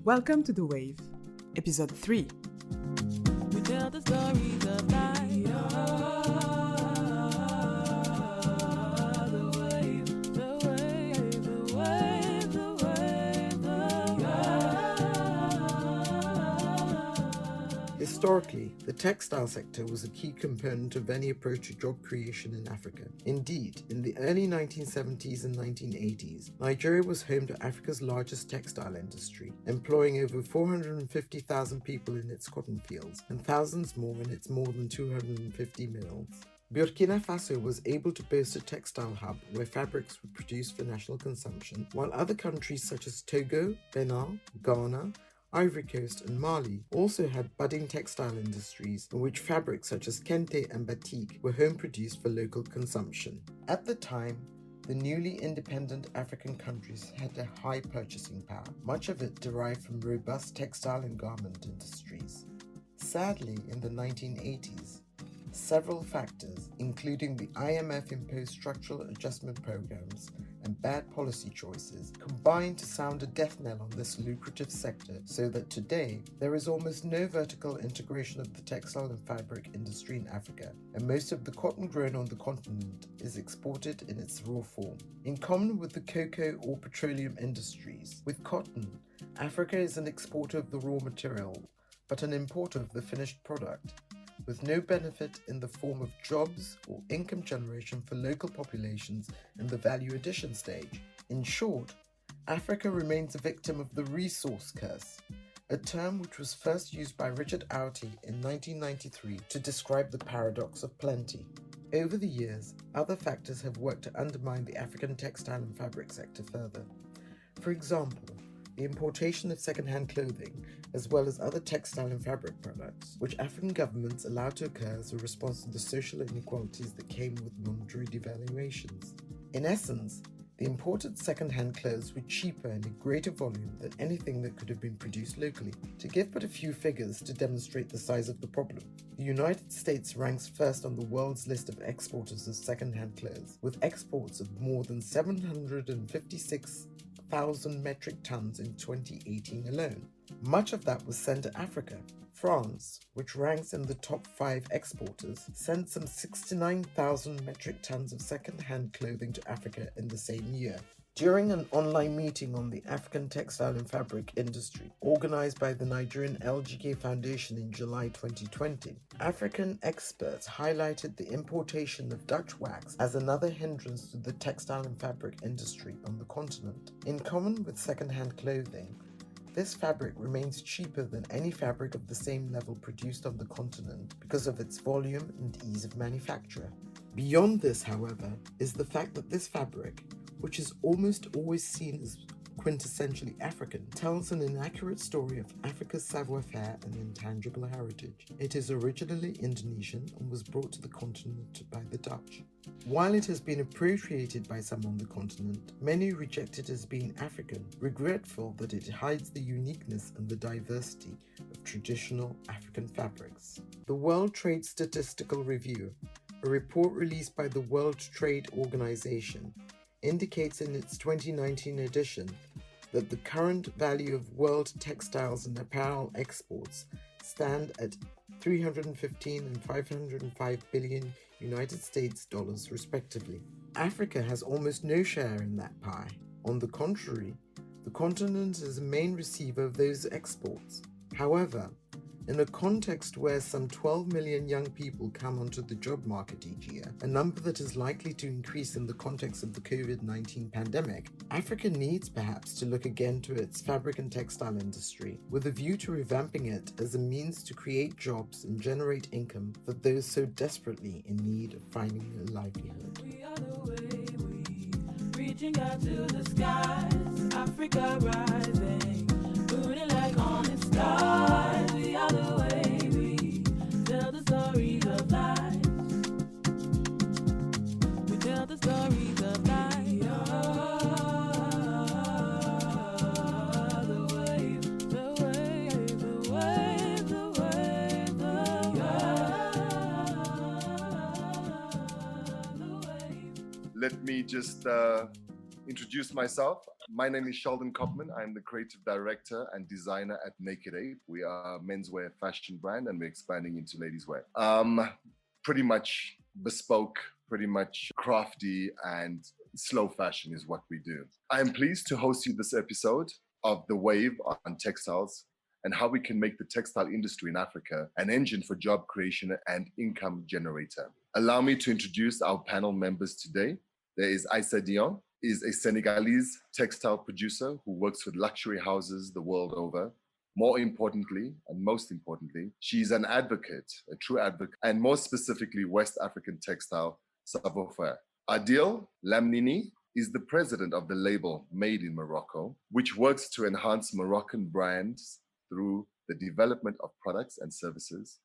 Welcome to The Wave, Episode 3. We tell the stories of life. The wave, the wave, the wave, the wave, the wave. Historically, the textile sector was a key component of any approach to job creation in Africa. Indeed, in the early 1970s and 1980s, Nigeria was home to Africa's largest textile industry, employing over 450,000 people in its cotton fields and thousands more in its more than 250 mills. Burkina Faso was able to boast a textile hub where fabrics were produced for national consumption, while other countries such as Togo, Benin, Ghana, Ivory Coast and Mali also had budding textile industries in which fabrics such as kente and batik were home-produced for local consumption. At the time, the newly independent African countries had a high purchasing power, much of it derived from robust textile and garment industries. Sadly, in the 1980s, several factors, including the IMF-imposed structural adjustment programs and bad policy choices, combined to sound a death knell on this lucrative sector, so that today there is almost no vertical integration of the textile and fabric industry in Africa, and most of the cotton grown on the continent is exported in its raw form. In common with the cocoa or petroleum industries, with cotton, Africa is an exporter of the raw material, but an importer of the finished product, with no benefit in the form of jobs or income generation for local populations in the value addition stage. In short, Africa remains a victim of the resource curse, a term which was first used by Richard Auty in 1993 to describe the paradox of plenty. Over the years, other factors have worked to undermine the African textile and fabric sector further. For example, the importation of second-hand clothing, as well as other textile and fabric products, which African governments allowed to occur as a response to the social inequalities that came with monetary devaluations. In essence, the imported second-hand clothes were cheaper in a greater volume than anything that could have been produced locally. To give but a few figures to demonstrate the size of the problem, the United States ranks first on the world's list of exporters of second-hand clothes, with exports of more than 756,000 metric tons in 2018 alone. Much of that was sent to Africa. France, which ranks in the top 5 exporters, sent some 69,000 metric tons of second-hand clothing to Africa in the same year. During an online meeting on the African textile and fabric industry, organized by the Nigerian LGK Foundation in July 2020, African experts highlighted the importation of Dutch wax as another hindrance to the textile and fabric industry on the continent. In common with second-hand clothing, this fabric remains cheaper than any fabric of the same level produced on the continent because of its volume and ease of manufacture. Beyond this, however, is the fact that this fabric, which is almost always seen as quintessentially African, tells an inaccurate story of Africa's savoir-faire and intangible heritage. It is originally Indonesian and was brought to the continent by the Dutch. While it has been appropriated by some on the continent, many reject it as being African, regretful that it hides the uniqueness and the diversity of traditional African fabrics. The World Trade Statistical Review, a report released by the World Trade Organization, indicates in its 2019 edition that the current value of world textiles and apparel exports stand at 315 and 505 billion United States dollars respectively. Africa has almost no share in that pie. On the contrary, the continent is a main receiver of those exports. However, in a context where some 12 million young people come onto the job market each year, a number that is likely to increase in the context of the COVID-19 pandemic, Africa needs perhaps to look again to its fabric and textile industry, with a view to revamping it as a means to create jobs and generate income for those so desperately in need of finding a livelihood. We are the way we reaching out to the skies, Africa rising, burning like on its stars. We are the way we tell the stories of life. We tell the stories of life. We are the wave, the wave, the wave, the wave, the wave. Let me just introduce myself. My name is Shaldon Kopman. I'm the creative director and designer at Naked Ape. We are a menswear fashion brand and we're expanding into ladies' wear. Pretty much bespoke, pretty much crafty and slow fashion is what we do. I am pleased to host you this episode of The Wave on textiles and how we can make the textile industry in Africa an engine for job creation and income generator. Allow me to introduce our panel members today. There is Aissa Dione, is a Senegalese textile producer who works with luxury houses the world over. More importantly, and most importantly, she's an advocate, a true advocate, and more specifically, West African textile savoir-faire. Adil Lamnini is the president of the label Made in Morocco, which works to enhance Moroccan brands through the development of products and services.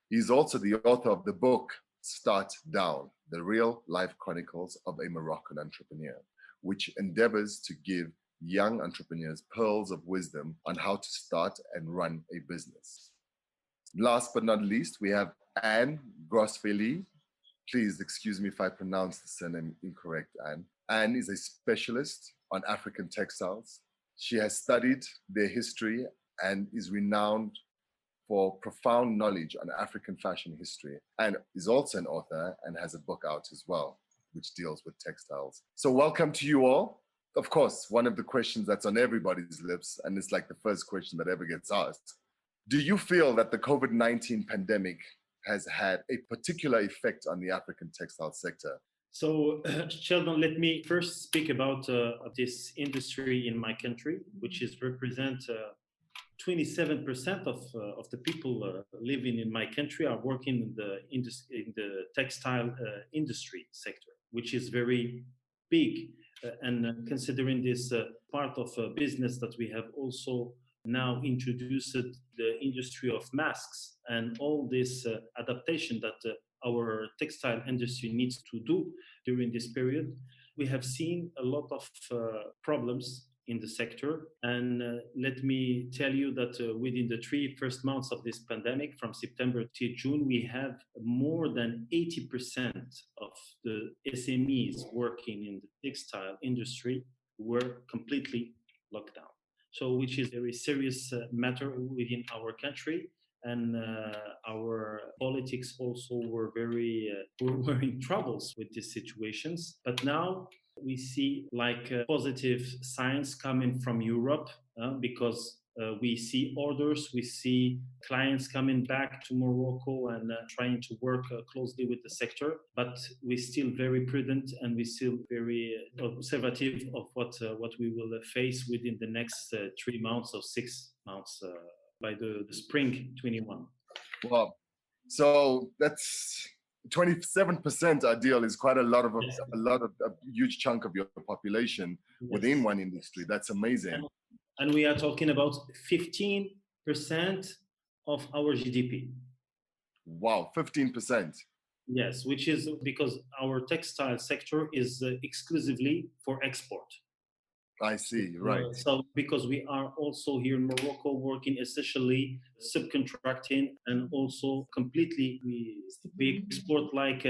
He's also the author of the book Start Down, the real life chronicles of a Moroccan entrepreneur, which endeavors to give young entrepreneurs pearls of wisdom on how to start and run a business. Last but not least, we have Anne Grosfeli. Please excuse me if I pronounce the surname incorrect, Anne. Anne is a specialist on African textiles. She has studied their history and is renowned for profound knowledge on African fashion history, and is also an author and has a book out as well, which deals with textiles. So welcome to you all. Of course, one of the questions that's on everybody's lips, and it's like the first question that ever gets asked, do you feel that the COVID-19 pandemic has had a particular effect on the African textile sector? So, Sheldon, let me first speak about this industry in my country, which is represent 27% of the people living in my country are working in the textile industry sector, which is very big. And considering this part of business that we have also now introduced the industry of masks and all this adaptation that our textile industry needs to do during this period, we have seen a lot of problems in the sector. And let me tell you that within the 3 first months of this pandemic, from September to June, we have more than 80% of the SMEs working in the textile industry were completely locked down. So, which is a very serious matter within our country. And our politics also were were in troubles with these situations. But now we see like positive signs coming from Europe because we see orders, we see clients coming back to Morocco and trying to work closely with the sector. But we're still very prudent and we're still very observative of what we will face within the next 3 months or 6 months. By the spring 21. Wow. So that's 27%, Adil, is quite a lot of a huge chunk of your population within one industry. That's amazing. And we are talking about 15% of our GDP. Wow, 15%. Yes, which is because our textile sector is exclusively for export. I see, right. So because we are also here in Morocco working essentially subcontracting and also completely we export like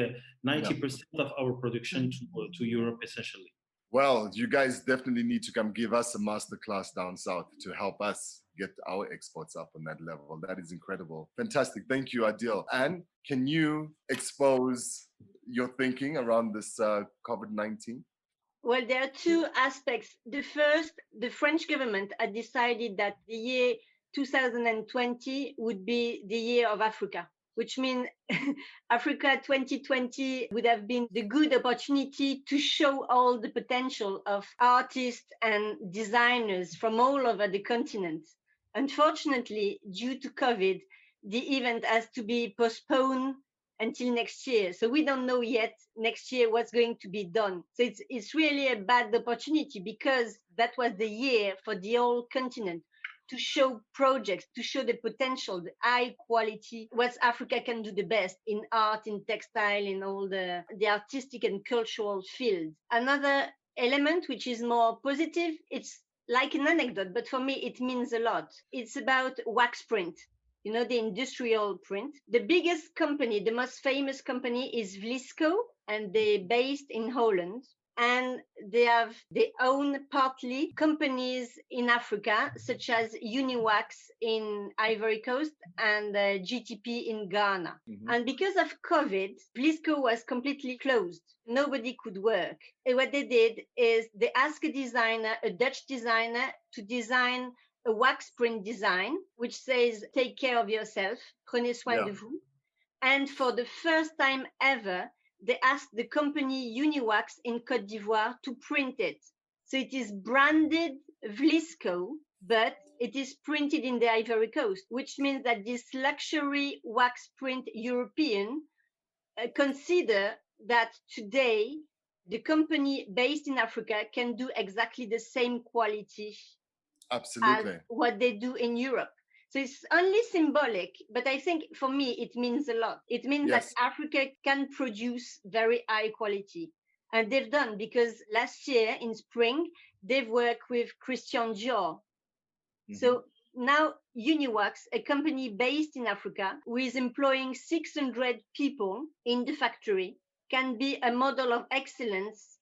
90% of our production to Europe essentially. Well, you guys definitely need to come give us a masterclass down south to help us get our exports up on that level. That is incredible. Fantastic. Thank you, Adil. And can you expose your thinking around this COVID-19? Well, there are two aspects. The first, the French government had decided that the year 2020 would be the year of Africa, which means Africa 2020 would have been the good opportunity to show all the potential of artists and designers from all over the continent. Unfortunately, due to COVID, the event has to be postponed until next year. So we don't know yet next year what's going to be done. So it's really a bad opportunity because that was the year for the whole continent to show projects, to show the potential, the high quality, what Africa can do the best in art, in textile, in all the artistic and cultural fields. Another element which is more positive, it's like an anecdote, but for me it means a lot. It's about wax print. You know, the industrial print. The biggest company, the most famous company is Vlisco, and they're based in Holland. and they own partly companies in Africa, such as Uniwax in Ivory Coast and GTP in Ghana. And because of COVID, Vlisco was completely closed. Nobody could work. And what they did is they asked a Dutch designer, to design a wax print design, which says, take care of yourself, prenez soin de vous. And for the first time ever, they asked the company Uniwax in Côte d'Ivoire to print it. So it is branded Vlisco, but it is printed in the Ivory Coast, which means that this luxury wax print European consider that today the company based in Africa can do exactly the same quality Absolutely. as what they do in Europe. So it's only symbolic, but I think for me it means a lot. It means that Africa can produce very high quality. And they've done, because last year in spring, they've worked with Christian Dior. So now Uniwax, a company based in Africa, who is employing 600 people in the factory, can be a model of excellence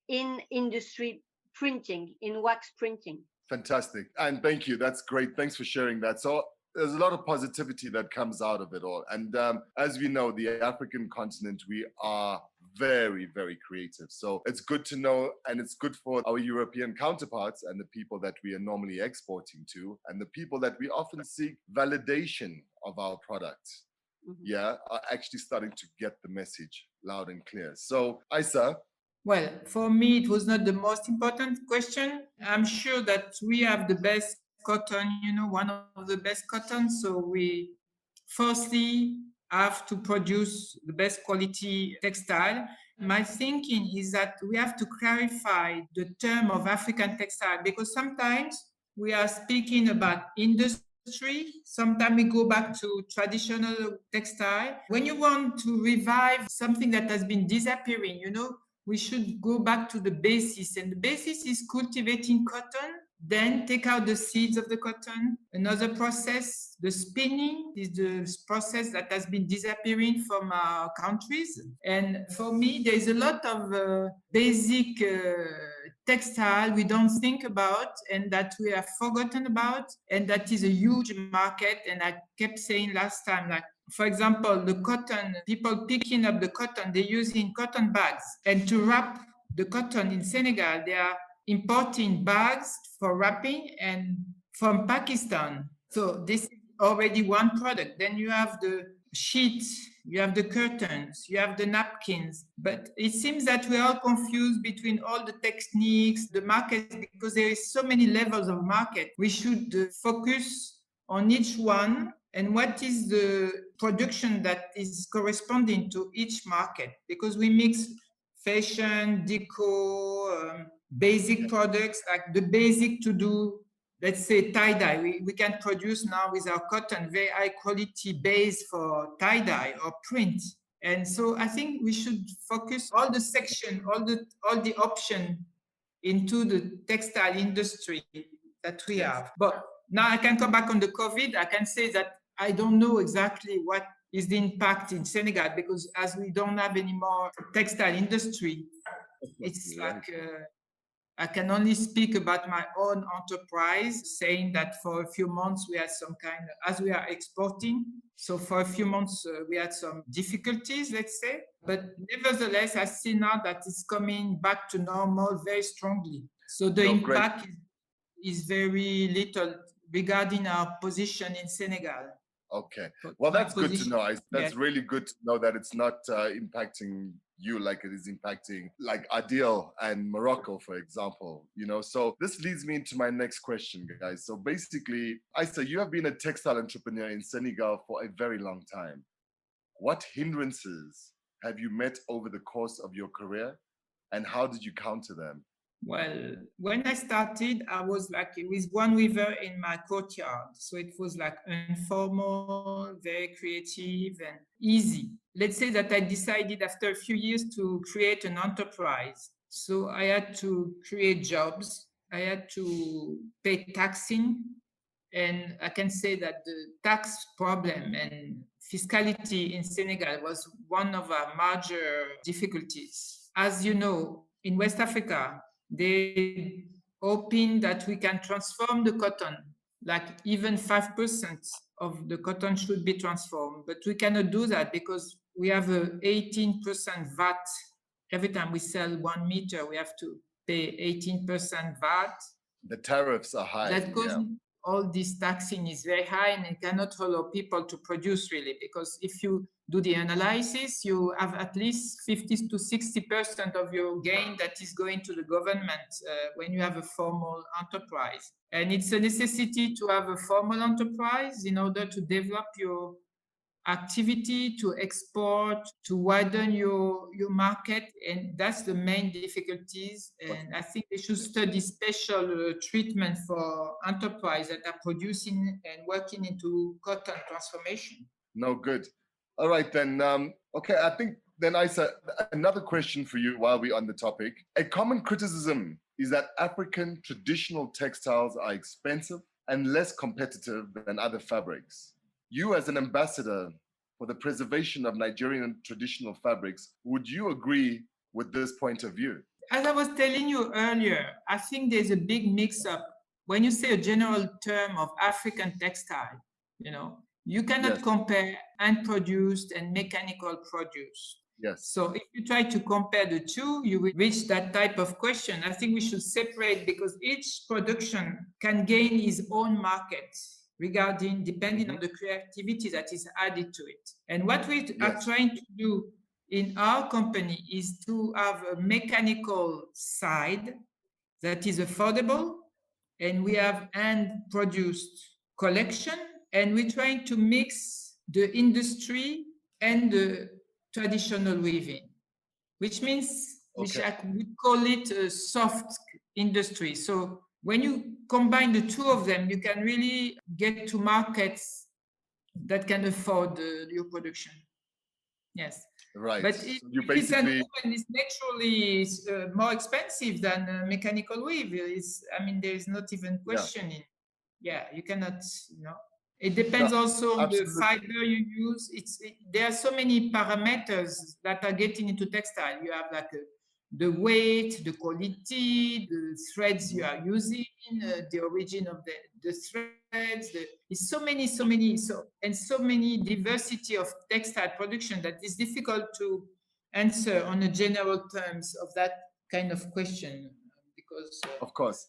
in industry printing, in wax printing. Fantastic. And thank you. That's great. Thanks for sharing that. So there's a lot of positivity that comes out of it all. And as we know, the African continent, we are very, very creative. So it's good to know, and it's good for our European counterparts and the people that we are normally exporting to, and the people that we often seek validation of our products. Are actually starting to get the message loud and clear. So Aissa. Well, for me, it was not the most important question. I'm sure that we have the best cotton, one of the best cotton. So we firstly have to produce the best quality textile. My thinking is that we have to clarify the term of African textile, because sometimes we are speaking about industry. Sometimes we go back to traditional textile. When you want to revive something that has been disappearing, we should go back to the basis, and the basis is cultivating cotton, then take out the seeds of the cotton. Another process, the spinning, is the process that has been disappearing from our countries. And for me, there's a lot of basic textile we don't think about, and that we have forgotten about, and that is a huge market. And I kept saying last time, like, for example, the cotton, people picking up the cotton, they're using cotton bags. And to wrap the cotton in Senegal, they are importing bags for wrapping and from Pakistan. So this is already one product. Then you have the sheets, you have the curtains, you have the napkins. But it seems that we're all confused between all the techniques, the markets, because there is so many levels of market. We should focus on each one, and what is the production that is corresponding to each market, because we mix fashion, deco, basic products, like the basic to do, let's say, tie-dye. We can produce now with our cotton very high quality base for tie-dye or print. And so I think we should focus all the section, all the option into the textile industry that we have. But now I can come back on the COVID. I can say that I don't know exactly what is the impact in Senegal, because as we don't have any more textile industry, it's like I can only speak about my own enterprise, saying that for a few months we had some kind of, as we are exporting, so for a few months we had some difficulties, let's say. But nevertheless, I see now that it's coming back to normal very strongly. So the impact is very little regarding our position in Senegal. Okay, well, that's good to know. That's really good to know that it's not impacting you like it is impacting like Adil and Morocco, for example, So this leads me into my next question, guys. So basically, Aissa, you have been a textile entrepreneur in Senegal for a very long time. What hindrances have you met over the course of your career, and how did you counter them? Well, when I started, I was like with one weaver in my courtyard. So it was like informal, very creative and easy. Let's say that I decided after a few years to create an enterprise. So I had to create jobs. I had to pay taxing. And I can say that the tax problem and fiscality in Senegal was one of our major difficulties. As you know, in West Africa, they hoping that we can transform the cotton, like even 5% of the cotton should be transformed. But we cannot do that because we have a 18% VAT. Every time we sell 1 meter, we have to pay 18% VAT. The tariffs are high. That goes, all this taxing is very high, and it cannot allow people to produce really, because if you do the analysis, you have at least 50 to 60% of your gain that is going to the government when you have a formal enterprise. And it's a necessity to have a formal enterprise in order to develop your activity, to export, to widen your market, and that's the main difficulties. And I think they should study special treatment for enterprise that are producing and working into cotton transformation. No, good. All right, then. Okay, I think then, Aissa, another question for you while we're on the topic. A common criticism is that African traditional textiles are expensive and less competitive than other fabrics. You, as an ambassador for the preservation of Nigerian traditional fabrics, would you agree with this point of view? As I was telling you earlier, I think there's a big mix-up. When you say a general term of African textile, you cannot compare hand-produced and mechanical produced. Yes. So if you try to compare the two, you will reach that type of question. I think we should separate, because each production can gain its own market depending on the creativity that is added to it. And what we are trying to do in our company is to have a mechanical side that is affordable, and we have hand-produced collection, and we're trying to mix the industry and the traditional weaving, which means we call it a soft industry. So when you combine the two of them, you can really get to markets that can afford your production. Yes. Right. But so it's naturally more expensive than mechanical weave. There is not even questioning. Yeah, you cannot, It depends also on the fiber you use. There are so many parameters that are getting into textile. You have the weight, the quality, the threads you are using, the origin of the threads. It's so many diversity of textile production that is difficult to answer on a general terms of that kind of question. Because of course,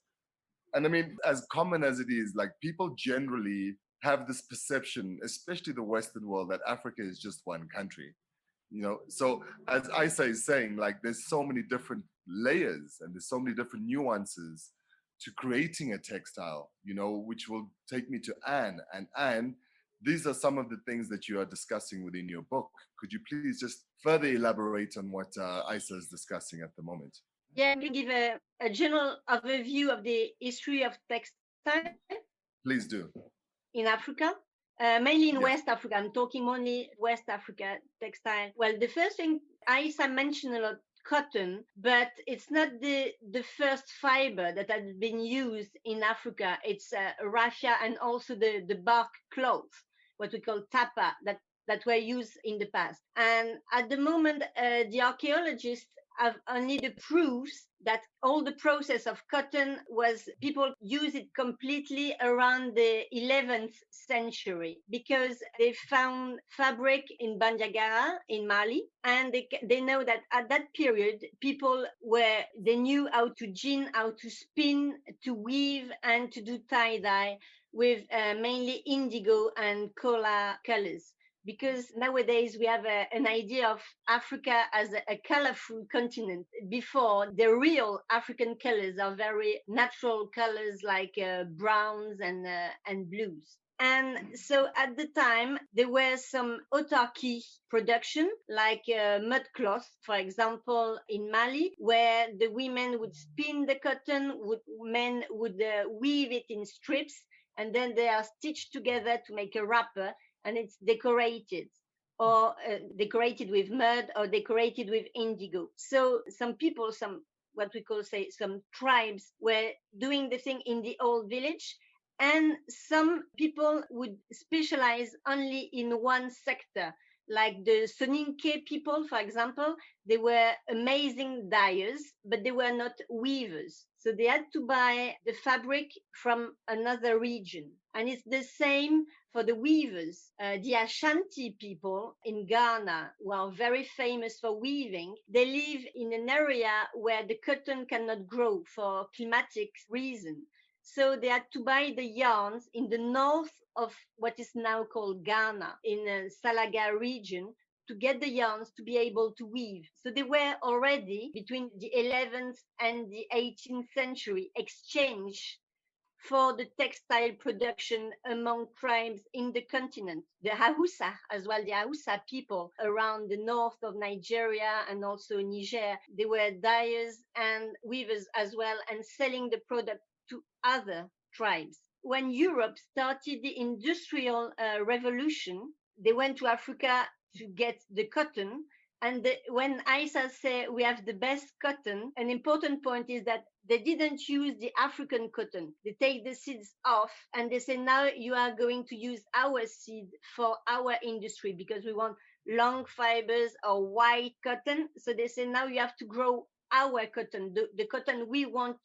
and as common as it is, like, people generally have this perception, especially the Western world, that Africa is just one country. So as Aissa is saying, like, there's so many different layers and there's so many different nuances to creating a textile, which will take me to Anne. And Anne, these are some of the things that you are discussing within your book. Could you please just further elaborate on what Aissa is discussing at the moment? Yeah, let me give a general overview of the history of textile. Please do. In Africa. Mainly in West Africa. I'm talking only West Africa textile. Well, the first thing, Aissa mentioned a lot cotton, but it's not the first fiber that has been used in Africa. It's raffia and also the bark cloth, what we call tapa, that were used in the past. And at the moment, the archaeologists have only the proofs that all the process of cotton people use it completely around the 11th century, because they found fabric in Bandiagara in Mali, and they know that at that period people they knew how to gin, how to spin, to weave, and to do tie-dye with mainly indigo and cola colors. Because nowadays we have an idea of Africa as a colorful continent. Before, the real African colors are very natural colors like browns and blues. And so at the time, there were some autarky production, like mud cloth, for example, in Mali, where the women would spin the cotton, men would weave it in strips, and then they are stitched together to make a wrapper. And it's decorated, or decorated with mud, or decorated with indigo. So some people, what we call some tribes, were doing the thing in the old village, and some people would specialize only in one sector. Like the Soninke people, for example, they were amazing dyers, but they were not weavers. So they had to buy the fabric from another region. And it's the same for the weavers. The Ashanti people in Ghana, who are very famous for weaving, they live in an area where the cotton cannot grow for climatic reasons. So they had to buy the yarns in the north of what is now called Ghana, in the Salaga region, to get the yarns to be able to weave. So they were already, between the 11th and the 18th century, exchanged for the textile production among tribes in the continent. The Hausa, as well, the Hausa people around the north of Nigeria and also Niger, they were dyers and weavers as well, and selling the product to other tribes. When Europe started the industrial revolution, they went to Africa to get the cotton. And when Aissa said we have the best cotton, an important point is that they didn't use the African cotton. They take the seeds off and they say, now you are going to use our seed for our industry because we want long fibers or white cotton. So they say, now you have to grow our cotton, the cotton we want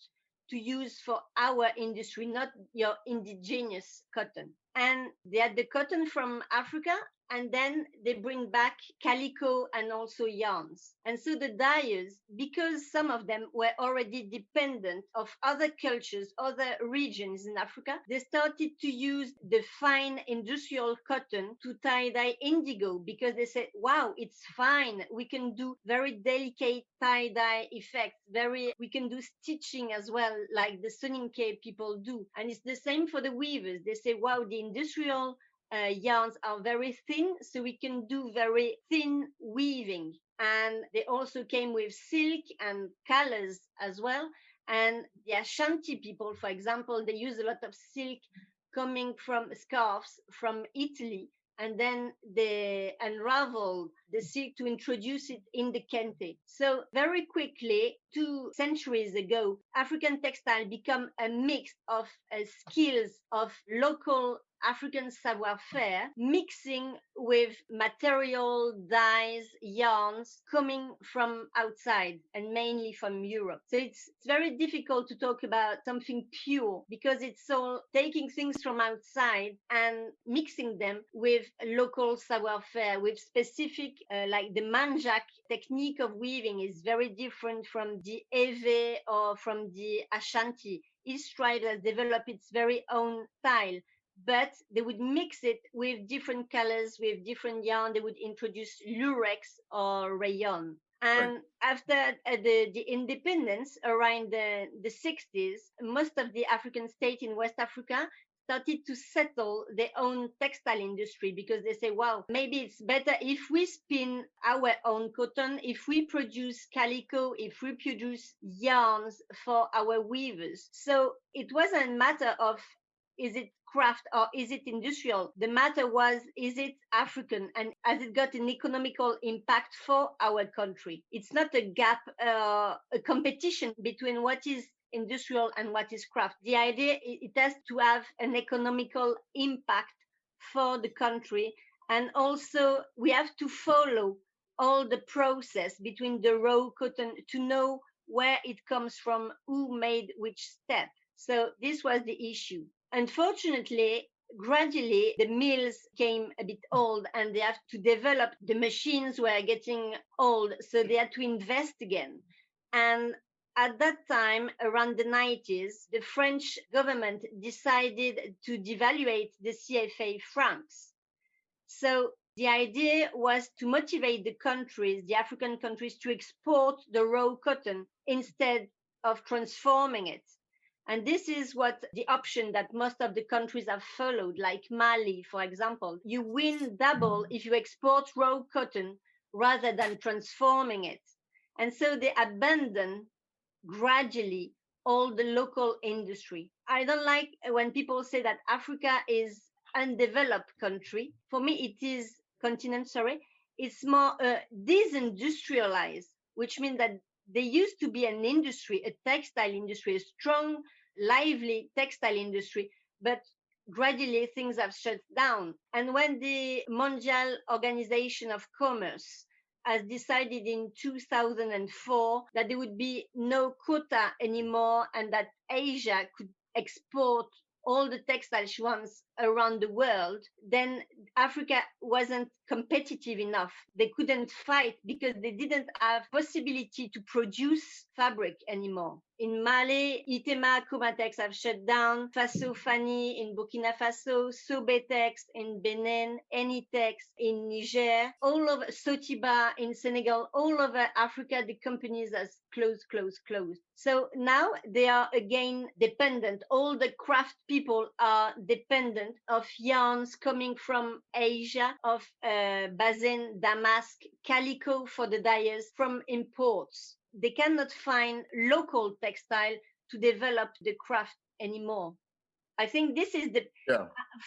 to use for our industry, not your indigenous cotton. And they had the cotton from Africa, and then they bring back calico and also yarns. And so the dyers, because some of them were already dependent of other cultures, other regions in Africa, they started to use the fine industrial cotton to tie-dye indigo because they said, wow, it's fine. We can do very delicate tie-dye effects. We can do stitching as well, like the Soninke people do. And it's the same for the weavers. They say, wow, the industrial yarns are very thin, so we can do very thin weaving. And they also came with silk and colors as well. And the Ashanti people, for example, they use a lot of silk coming from scarves from Italy, and then they unravel the silk to introduce it in the kente. So very quickly, 2 centuries ago, African textile become a mix of skills of local African savoir-faire, mixing with material, dyes, yarns coming from outside and mainly from Europe. So it's very difficult to talk about something pure because it's all taking things from outside and mixing them with local savoir-faire, with specific, like the manjak technique of weaving is very different from the Ewe or from the Ashanti. Each tribe has developed its very own style, but they would mix it with different colors, with different yarn. They would introduce lurex or rayon. And right. After the independence around the 60s, most of the African states in West Africa started to settle their own textile industry because they say, wow, maybe it's better if we spin our own cotton, if we produce calico, if we produce yarns for our weavers. So it wasn't a matter of, is it craft or is it industrial? The matter was, is it African and has it got an economical impact for our country? It's not a gap, a competition between what is industrial and what is craft. The idea, it has to have an economical impact for the country. And also we have to follow all the process between the raw cotton to know where it comes from, who made which step. So this was the issue. Unfortunately, gradually the mills came a bit old and they have to develop, the machines were getting old, so they had to invest again. And at that time, around the 90s, the French government decided to devaluate the CFA francs. So the idea was to motivate the countries, the African countries, to export the raw cotton instead of transforming it. And this is what the option that most of the countries have followed, like Mali, for example. You win double if you export raw cotton rather than transforming it. And so they abandon gradually all the local industry. I don't like when people say that Africa is undeveloped country. For me, it is continent, it's more disindustrialized, which means that there used to be an industry, a textile industry, a strong, lively textile industry, but gradually things have shut down. And when the Mondial Organization of Commerce has decided in 2004 that there would be no quota anymore and that Asia could export all the textile she wants around the world, then Africa wasn't competitive enough. They couldn't fight because they didn't have possibility to produce fabric anymore. In Mali, Itema Comatex have shut down, Faso Fani in Burkina Faso, Sobetex in Benin, Enitex in Niger, all over Sotiba in Senegal, all over Africa, the companies has closed. So now they are again dependent. All the craft people are dependent of yarns coming from Asia, of Bazen, damask, calico for the dyers from imports. They cannot find local textile to develop the craft anymore. I think this is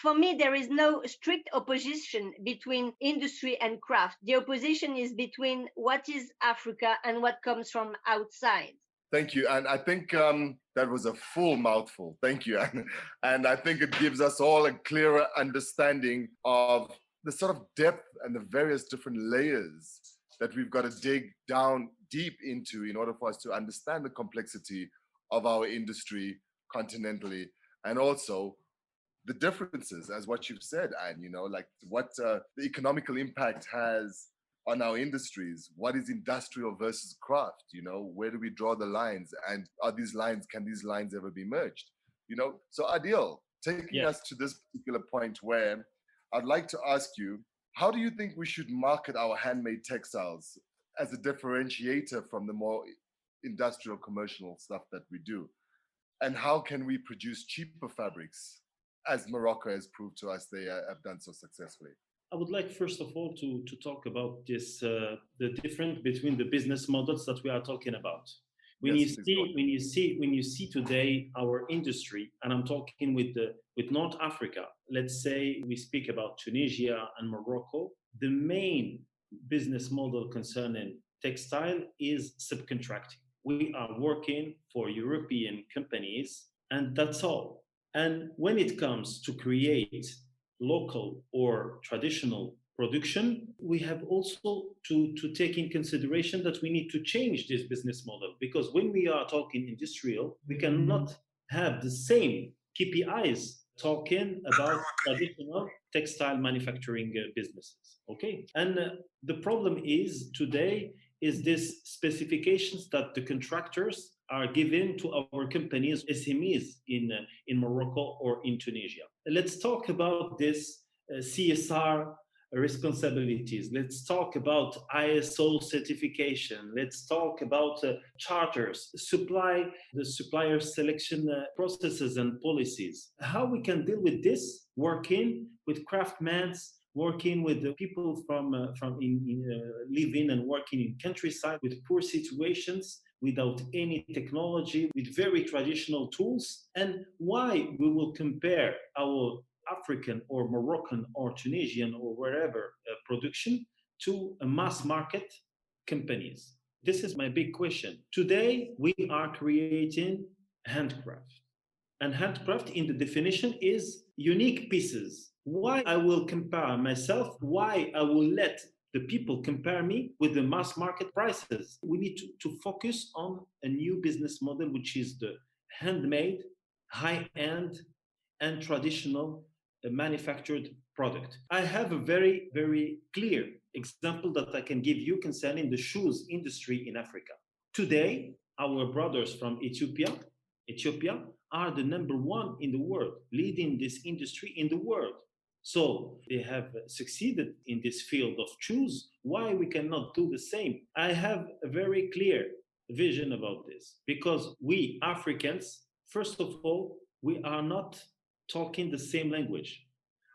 for me, there is no strict opposition between industry and craft. The opposition is between what is Africa and what comes from outside. Thank you. And I think that was a full mouthful. Thank you. And I think it gives us all a clearer understanding of the sort of depth and the various different layers that we've got to dig down deep into in order for us to understand the complexity of our industry continentally, and also the differences, as what you've said, and like what the economical impact has on our industries. What is industrial versus craft? Where do we draw the lines, and can these lines ever be merged? So Adil, taking us to this particular point where I'd like to ask you, how do you think we should market our handmade textiles as a differentiator from the more industrial commercial stuff that we do? And how can we produce cheaper fabrics, as Morocco has proved to us they have done so successfully? I would like, first of all, to talk about this, the difference between the business models that we are talking about. When you see today our industry, and I'm talking with North Africa, let's say we speak about Tunisia and Morocco, the main business model concerning textile is subcontracting. We are working for European companies, and that's all. And when it comes to create local or traditional production, we have also to take in consideration that we need to change this business model, because when we are talking industrial, we cannot have the same KPIs talking about traditional textile manufacturing businesses. Okay, and the problem is today is this specifications that the contractors are given to our companies, SMEs in Morocco or in Tunisia. Let's talk about this CSR responsibilities. Let's talk about ISO certification. Let's talk about charters, the supplier selection processes and policies. How we can deal with this, working with craftsmen, working with the people from living and working in countryside with poor situations, without any technology, with very traditional tools, and why we will compare our African or Moroccan or Tunisian or wherever production to a mass market companies. This is my big question. Today, we are creating handcraft. And handcraft in the definition is unique pieces. Why I will compare myself, why I will let the people compare me with the mass market prices. We need to focus on a new business model, which is the handmade, high-end, and traditional manufactured product. I have a very, very clear example that I can give you concerning the shoes industry in Africa. Today, our brothers from Ethiopia are the number one in the world, leading this industry in the world. So they have succeeded in this field of shoes. Why we cannot do the same? I have a very clear vision about this, because we Africans, first of all, we are not talking the same language,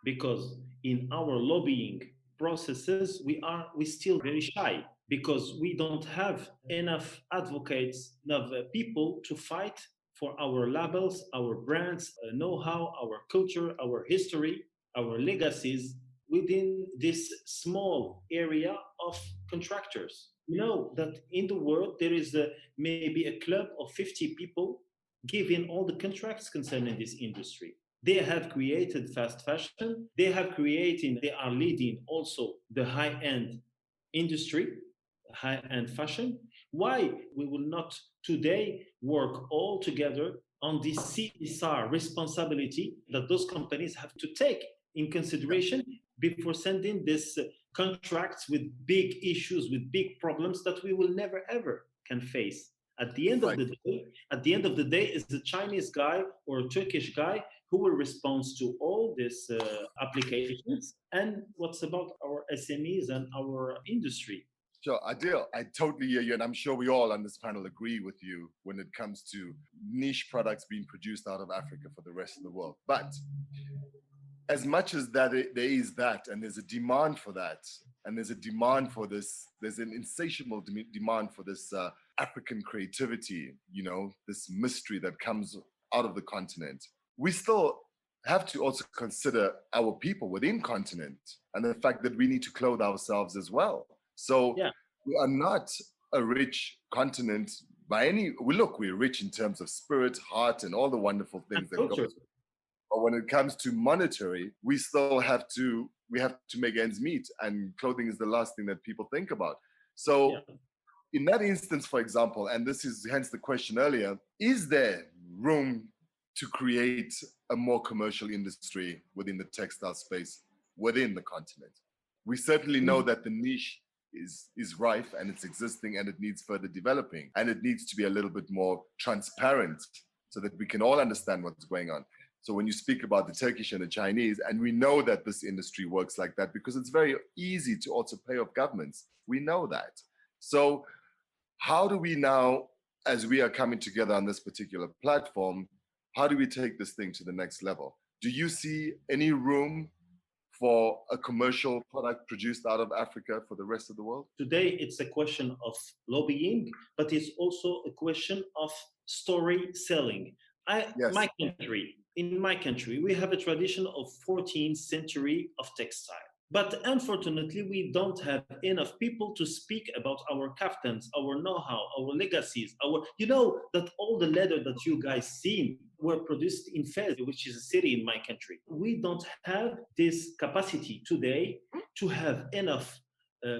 because in our lobbying processes, we still very shy, because we don't have enough advocates, enough people to fight for our labels, our brands, know-how, our culture, our history, our legacies within this small area of contractors. You know that in the world, there is maybe a club of 50 people giving all the contracts concerning this industry. They have created fast fashion. They are leading also the high-end industry, high-end fashion. Why we will not today work all together on this CSR responsibility that those companies have to take in consideration before sending these contracts with big issues, with big problems that we will never ever can face. At the end of Right. the day, is the Chinese guy or a Turkish guy who will respond to all these applications. And what's about our SMEs and our industry? Sure, Adil, I totally hear you, and I'm sure we all on this panel agree with you when it comes to niche products being produced out of Africa for the rest of the world. But as much as that there is that, and there's a demand for that, and there's a demand for this, there's an insatiable demand for this African creativity, you know, this mystery that comes out of the continent. We still have to also consider our people within continent and the fact that we need to clothe ourselves as well. So we are not a rich continent by any, we're rich in terms of spirit, heart, and all the wonderful things that go. But when it comes to monetary, we have to make ends meet, and clothing is the last thing that people think about. So in that instance, for example, and this is hence the question earlier, is there room to create a more commercial industry within the textile space within the continent? We certainly know that the niche is rife and it's existing and it needs further developing, and it needs to be a little bit more transparent so that we can all understand what's going on. So when you speak about the Turkish and the Chinese, and we know that this industry works like that because it's very easy to also pay off governments. We know that. So how do we now, as we are coming together on this particular platform, how do we take this thing to the next level? Do you see any room for a commercial product produced out of Africa for the rest of the world? Today, it's a question of lobbying, but it's also a question of story selling. In my country, we have a tradition of 14th century of textile. But unfortunately, we don't have enough people to speak about our kaftans, our know-how, our legacies, you know, that all the leather that you guys see were produced in Fez, which is a city in my country. We don't have this capacity today to have enough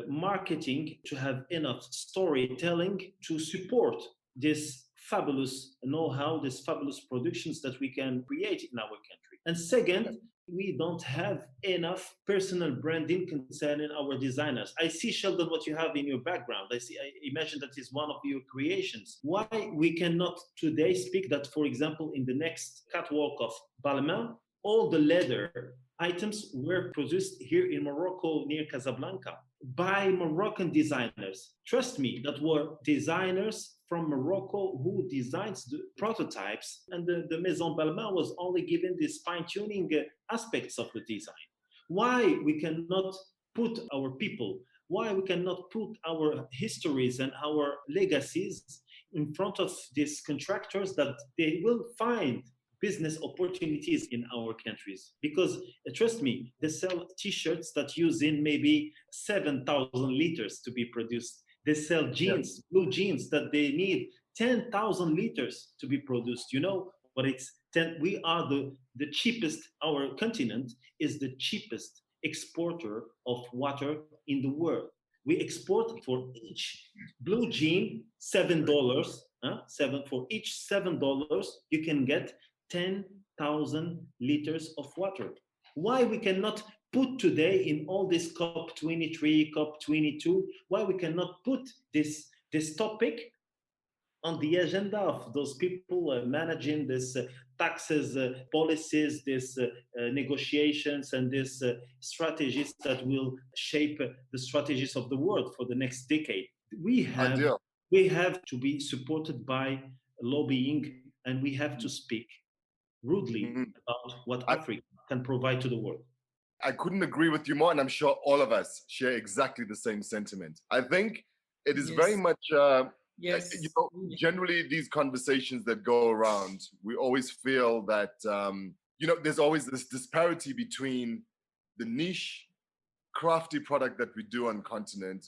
marketing, to have enough storytelling to support this fabulous know-how, these fabulous productions that we can create in our country. And second, we don't have enough personal branding concerning our designers. I see, Sheldon, what you have in your background. I imagine that is one of your creations. Why we cannot today speak that, for example, in the next catwalk of Balmain, all the leather items were produced here in Morocco near Casablanca by Moroccan designers. Trust me, that were designers from Morocco who designs the prototypes, and the Maison Balmain was only given these fine-tuning aspects of the design. Why we cannot put our people, why we cannot put our histories and our legacies in front of these contractors that they will find business opportunities in our countries? Because trust me, they sell t-shirts that use in maybe 7,000 liters to be produced. They sell jeans, blue jeans that they need 10,000 liters to be produced, you know, but it's 10, we are the cheapest, our continent is the cheapest exporter of water in the world. We export for each blue jean $7, for each $7, you can get 10,000 liters of water. Why we cannot put today in all this COP23, COP22, why we cannot put this topic on the agenda of those people managing this taxes, policies, these negotiations, and these strategies that will shape the strategies of the world for the next decade? We have to be supported by lobbying, and we have to speak rudely about what Africa can provide to the world. I couldn't agree with you more, and I'm sure all of us share exactly the same sentiment. I think it is very much, you know, generally these conversations that go around, we always feel that, you know, there's always this disparity between the niche, crafty product that we do on continent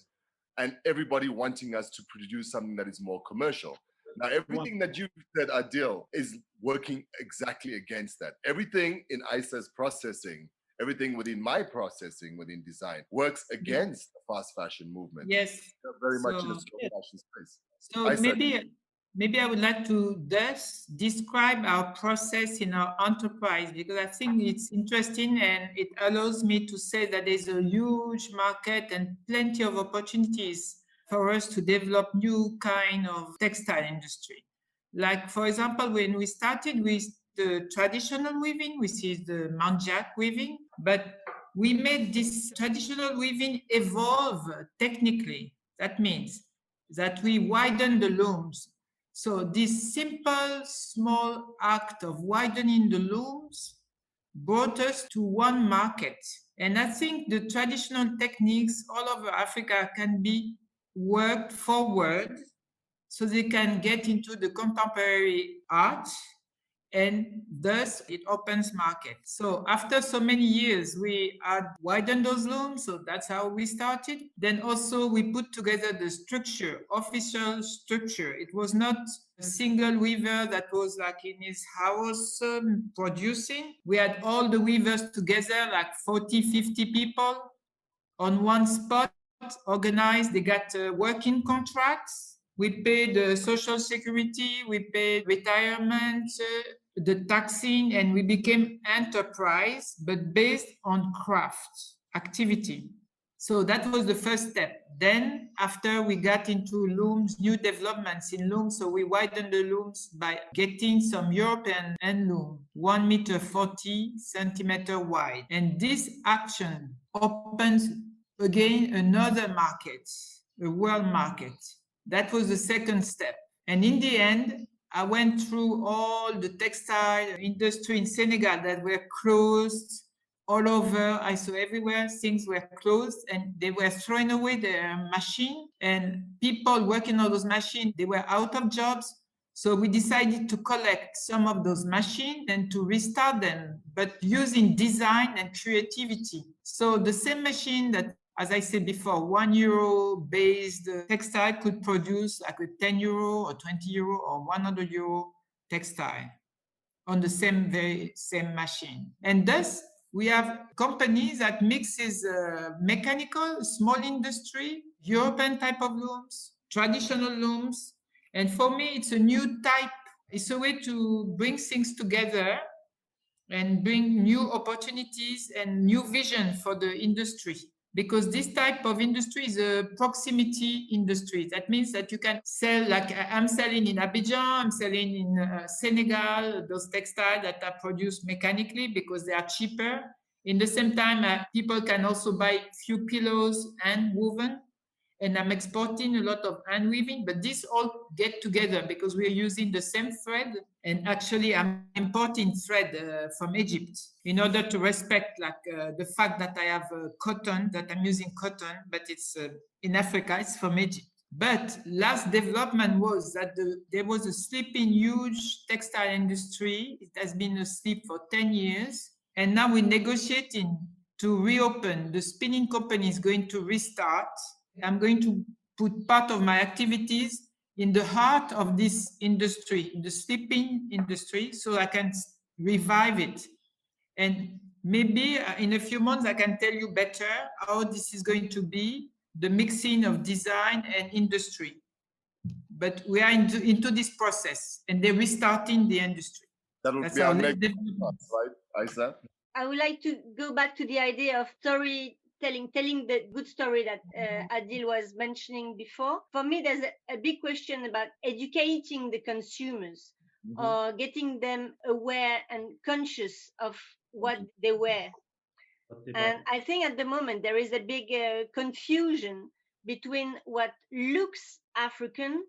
and everybody wanting us to produce something that is more commercial. Now, everything that you said, Adil, is working exactly against that. Everything in Aissa's processing, everything within my processing, within design, works against the fast fashion movement. Yes. They're very much in a So, slow fashion space. so Aissa, maybe I would like to thus describe our process in our enterprise, because I think it's interesting and it allows me to say that there's a huge market and plenty of opportunities for us to develop new kind of textile industry. Like, for example, when we started with the traditional weaving, which is the manjak weaving, but we made this traditional weaving evolve technically. That means that we widen the looms. So this simple, small act of widening the looms brought us to one market. And I think the traditional techniques all over Africa can be worked forward so they can get into the contemporary art, and thus it opens market. So after so many years, we had widened those looms. So that's how we started. Then also we put together the structure, official structure. It was not a single weaver that was like in his house producing. We had all the weavers together, like 40, 50 people on one spot, organized. They got working contracts. We paid social security, we paid retirement, the taxing, and we became enterprise, but based on craft activity. So that was the first step. Then after we got into looms, new developments in looms, so we widened the looms by getting some European end loom, 1 meter 40 centimeter wide. And this action opens again another market, a world market. That was the second step. And in the end, I went through all the textile industry in Senegal that were closed all over. I saw everywhere things were closed and they were throwing away their machine, and people working on those machines, they were out of jobs. So we decided to collect some of those machines and to restart them, but using design and creativity. So the same machine that, as I said before, €1 based textile could produce like a €10 or €20 or €100 textile on the very same machine. And thus, we have companies that mixes mechanical, small industry, European type of looms, traditional looms. And for me, it's a new type. It's a way to bring things together and bring new opportunities and new vision for the industry. Because this type of industry is a proximity industry. That means that you can sell, like I'm selling in Abidjan, I'm selling in Senegal, those textiles that are produced mechanically because they are cheaper. In the same time, people can also buy few pillows and woven. And I'm exporting a lot of hand weaving, but this all get together because we're using the same thread. And actually, I'm importing thread from Egypt in order to respect the fact that I have cotton, that I'm using cotton, but it's in Africa, it's from Egypt. But last development was that there was a sleeping huge textile industry. It has been asleep for 10 years. And now we're negotiating to reopen. The spinning company is going to restart. I'm going to put part of my activities in the heart of this industry, in the sleeping industry, so I can revive it. And maybe in a few months, I can tell you better how this is going to be, the mixing of design and industry. But we are into this process, and they're restarting the industry. That would be our next part, right, Aissa? I would like to go back to the idea of storytelling, telling the good story that Adil was mentioning before. For me, there's a big question about educating the consumers, or getting them aware and conscious of what they wear. And I think at the moment there is a big confusion between what looks African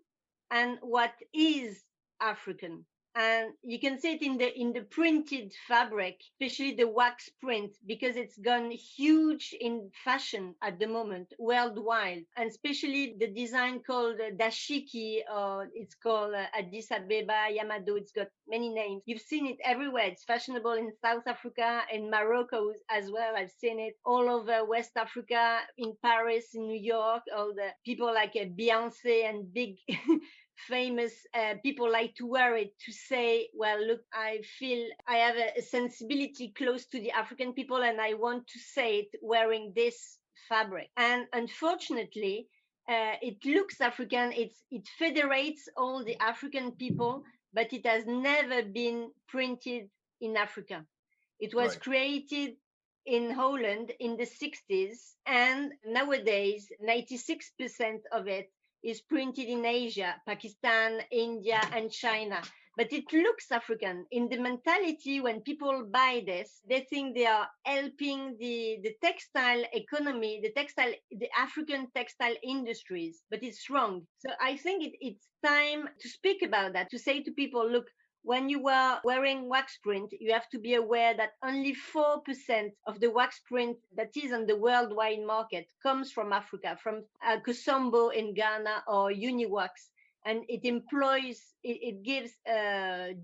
and what is African. And you can see it in the printed fabric, especially the wax print, because it's gone huge in fashion at the moment worldwide, and especially the design called dashiki, or it's called Addis Abeba, Yamado. It's got many names. You've seen it everywhere. It's fashionable in South Africa and Morocco as well. I've seen it all over West Africa, in Paris, in New York. All the people like Beyonce and big famous people like to wear it to say, well, look, I feel I have a sensibility close to the African people and I want to say it wearing this fabric. And unfortunately, it looks African, it federates all the African people, but it has never been printed in Africa. It was created in Holland in the 60s, and nowadays 96% of it is printed in Asia, Pakistan, India, and China. But it looks African. In the mentality, when people buy this, they think they are helping the textile economy, the African textile industries, but it's wrong. So I think it's time to speak about that, to say to people, look, when you are wearing wax print, you have to be aware that only 4% of the wax print that is on the worldwide market comes from Africa, from Kosombo in Ghana or Uniwax. And it gives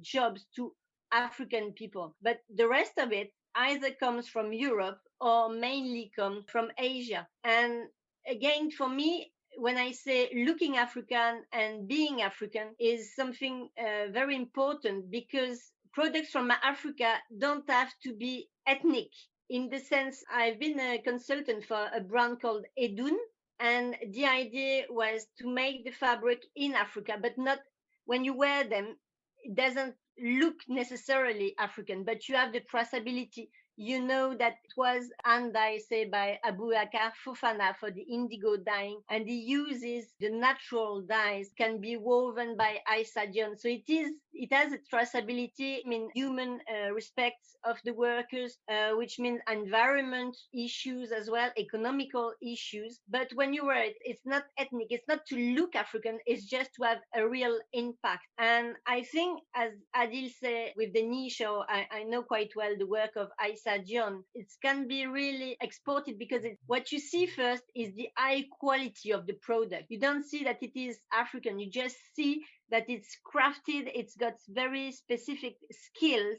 jobs to African people. But the rest of it either comes from Europe or mainly comes from Asia. And again, for me, when I say looking African and being African is something very important, because products from Africa don't have to be ethnic. In the sense, I've been a consultant for a brand called Edun, and the idea was to make the fabric in Africa, but not when you wear them, it doesn't look necessarily African, but you have the traceability. You know that it was hand-dyed, say, by Abubakar Fofana for the indigo dyeing, and he uses the natural dyes can be woven by Aissa Dione. So it has a traceability, I mean, human respect of the workers, which means environment issues as well, economical issues. But when you wear it, it's not ethnic, it's not to look African, it's just to have a real impact. And I think, as Adil said, with the niche, or I know quite well the work of Aissa Dione, it can be really exported, because what you see first is the high quality of the product. You don't see that it is African, you just see that it's crafted, it's got very specific skills,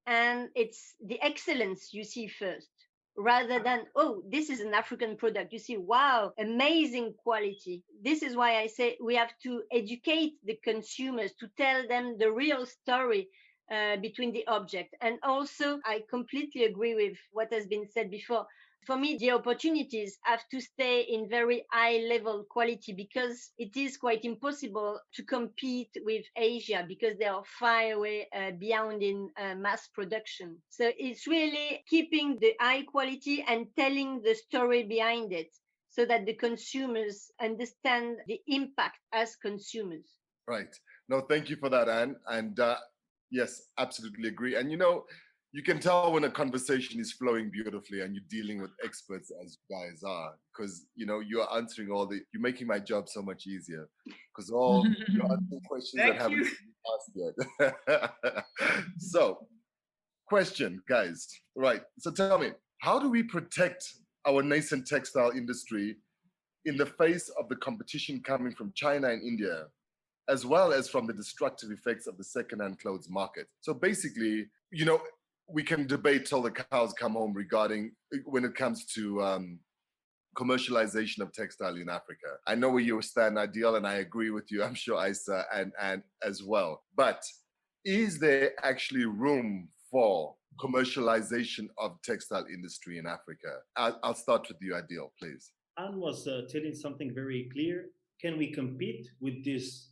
and it's the excellence you see first, rather than, oh, this is an African product. You see, wow, amazing quality. This is why I say we have to educate the consumers, to tell them the real story between the object. And also, I completely agree with what has been said before. For me, the opportunities have to stay in very high level quality, because it is quite impossible to compete with Asia, because they are far away beyond in mass production. So it's really keeping the high quality and telling the story behind it, so that the consumers understand the impact as consumers. Right. No, thank you for that, Anne. And yes, absolutely agree. And you can tell when a conversation is flowing beautifully and you're dealing with experts, as you guys are, because you're answering you're making my job so much easier, because you're answering questions that haven't been asked yet. So, question, guys. Right. So tell me, how do we protect our nascent textile industry in the face of the competition coming from China and India, as well as from the destructive effects of the second-hand clothes market? So basically, we can debate till the cows come home regarding when it comes to commercialization of textile in Africa. I know where you stand, Adil, and I agree with you. I'm sure Aissa and as well. But is there actually room for commercialization of textile industry in Africa? I'll start with you, Adil, please. Anne was telling something very clear. Can we compete with these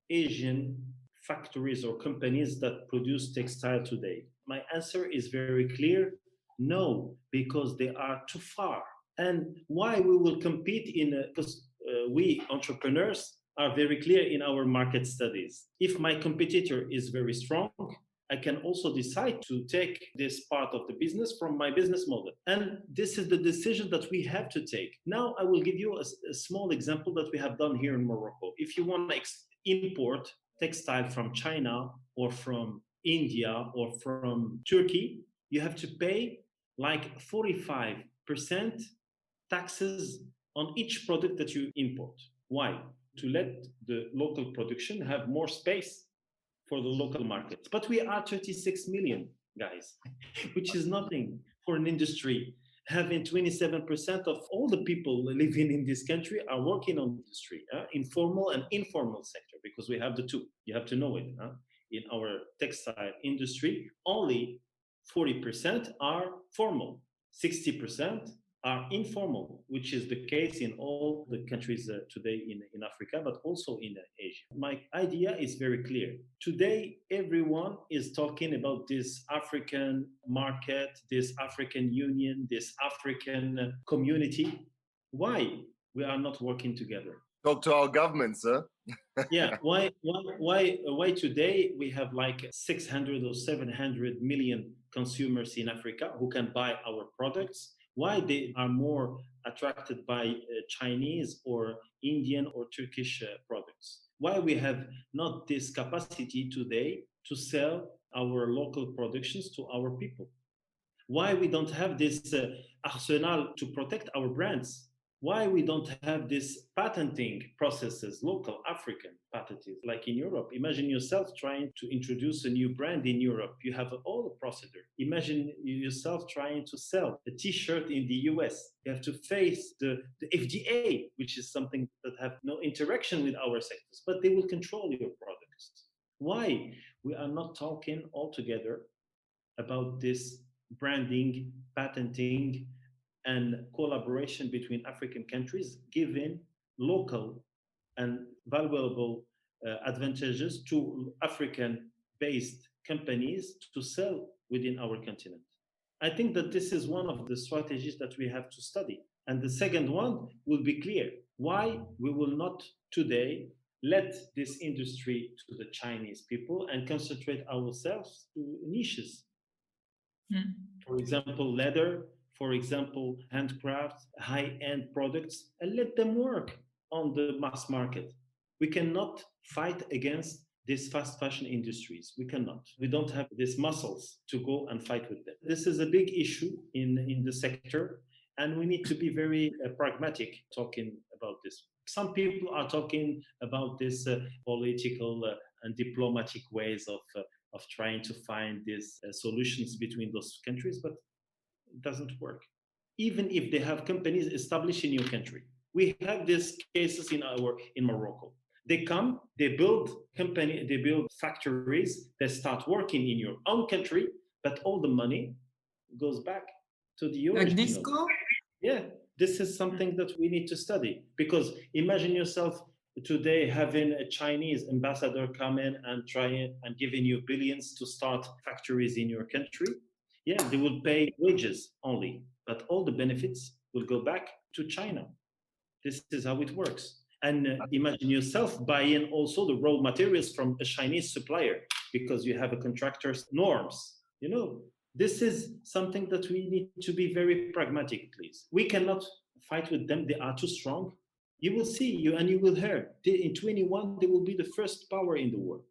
Asian factories or companies that produce textile today? My answer is very clear: no, because they are too far. And why we will compete because we entrepreneurs are very clear in our market studies. If my competitor is very strong, I can also decide to take this part of the business from my business model. And this is the decision that we have to take. Now, I will give you a small example that we have done here in Morocco. If you want to import textile from China or from India or from Turkey, you have to pay like 45% taxes on each product that you import. Why? To let the local production have more space for the local markets. But we are 36 million, guys, which is nothing for an industry having 27% of all the people living in this country are working on industry, informal and informal sector, because we have the two. You have to know it. In our textile industry, only 40% are formal, 60% are informal, which is the case in all the countries today in Africa, but also in Asia. My idea is very clear. Today, everyone is talking about this African market, this African union, this African community. Why we are not working together? Talk to our government, sir. Yeah, why today we have like 600 or 700 million consumers in Africa who can buy our products? Why they are more attracted by Chinese or Indian or Turkish products? Why we have not this capacity today to sell our local productions to our people? Why we don't have this arsenal to protect our brands? Why we don't have this patenting processes, local African patenting, like in Europe? Imagine yourself trying to introduce a new brand in Europe. You have all the procedure. Imagine yourself trying to sell a T-shirt in the US. You have to face the FDA, which is something that have no interaction with our sectors, but they will control your products. Why we are not talking all together about this branding, patenting, and collaboration between African countries, giving local and valuable advantages to African-based companies to sell within our continent. I think that this is one of the strategies that we have to study. And the second one will be clear. Why we will not today let this industry to the Chinese people and concentrate ourselves to niches. For example, leather, for example, handcraft, high-end products, and let them work on the mass market. We cannot fight against these fast fashion industries. We cannot. We don't have these muscles to go and fight with them. This is a big issue in the sector, and we need to be very pragmatic talking about this. Some people are talking about this political and diplomatic ways of trying to find these solutions between those countries, but it doesn't work. Even if they have companies established in your country. We have these cases in Morocco. They come, they build factories, they start working in your own country, but all the money goes back to the original. Like disco? Yeah, this is something that we need to study, because imagine yourself today having a Chinese ambassador come in and trying and giving you billions to start factories in your country. Yeah, they will pay wages only, but all the benefits will go back to China. This is how it works. And imagine yourself buying also the raw materials from a Chinese supplier, because you have a contractor's norms. You know, this is something that we need to be very pragmatic, please. We cannot fight with them. They are too strong. You will see, you will hear. In 21, they will be the first power in the world.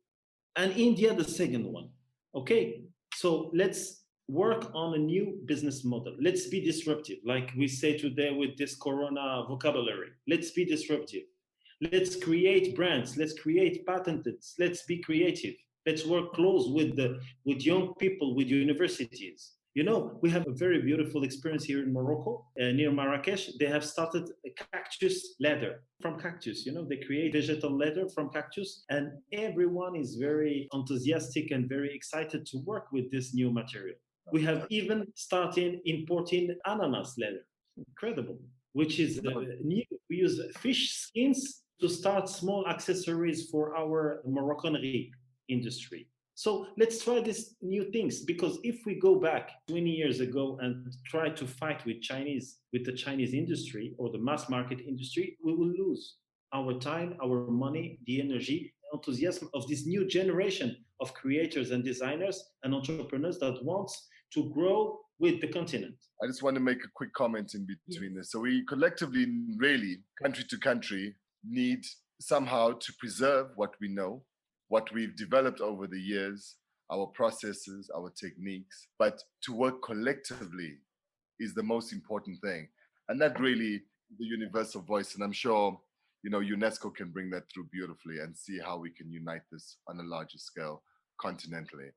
And India, the second one. Okay, so let's work on a new business model. Let's be disruptive, like we say today with this Corona vocabulary. Let's be disruptive. Let's create brands. Let's create patents. Let's be creative. Let's work close with young people, with universities. You know, we have a very beautiful experience here in Morocco, near Marrakesh. They have started a cactus leather from cactus. You know, they create digital leather from cactus, and everyone is very enthusiastic and very excited to work with this new material. We have even started importing ananas leather. Incredible, which is new. We use fish skins to start small accessories for our Moroccanry industry. So let's try these new things, because if we go back 20 years ago and try to fight with the Chinese industry or the mass market industry, we will lose our time, our money, the energy, enthusiasm of this new generation of creators and designers and entrepreneurs that wants to grow with the continent. I just want to make a quick comment in between this. So we collectively, really, country to country, need somehow to preserve what we know, what we've developed over the years, our processes, our techniques, but to work collectively is the most important thing. And that really, the universal voice, and I'm sure, you know, UNESCO can bring that through beautifully and see how we can unite this on a larger scale continentally.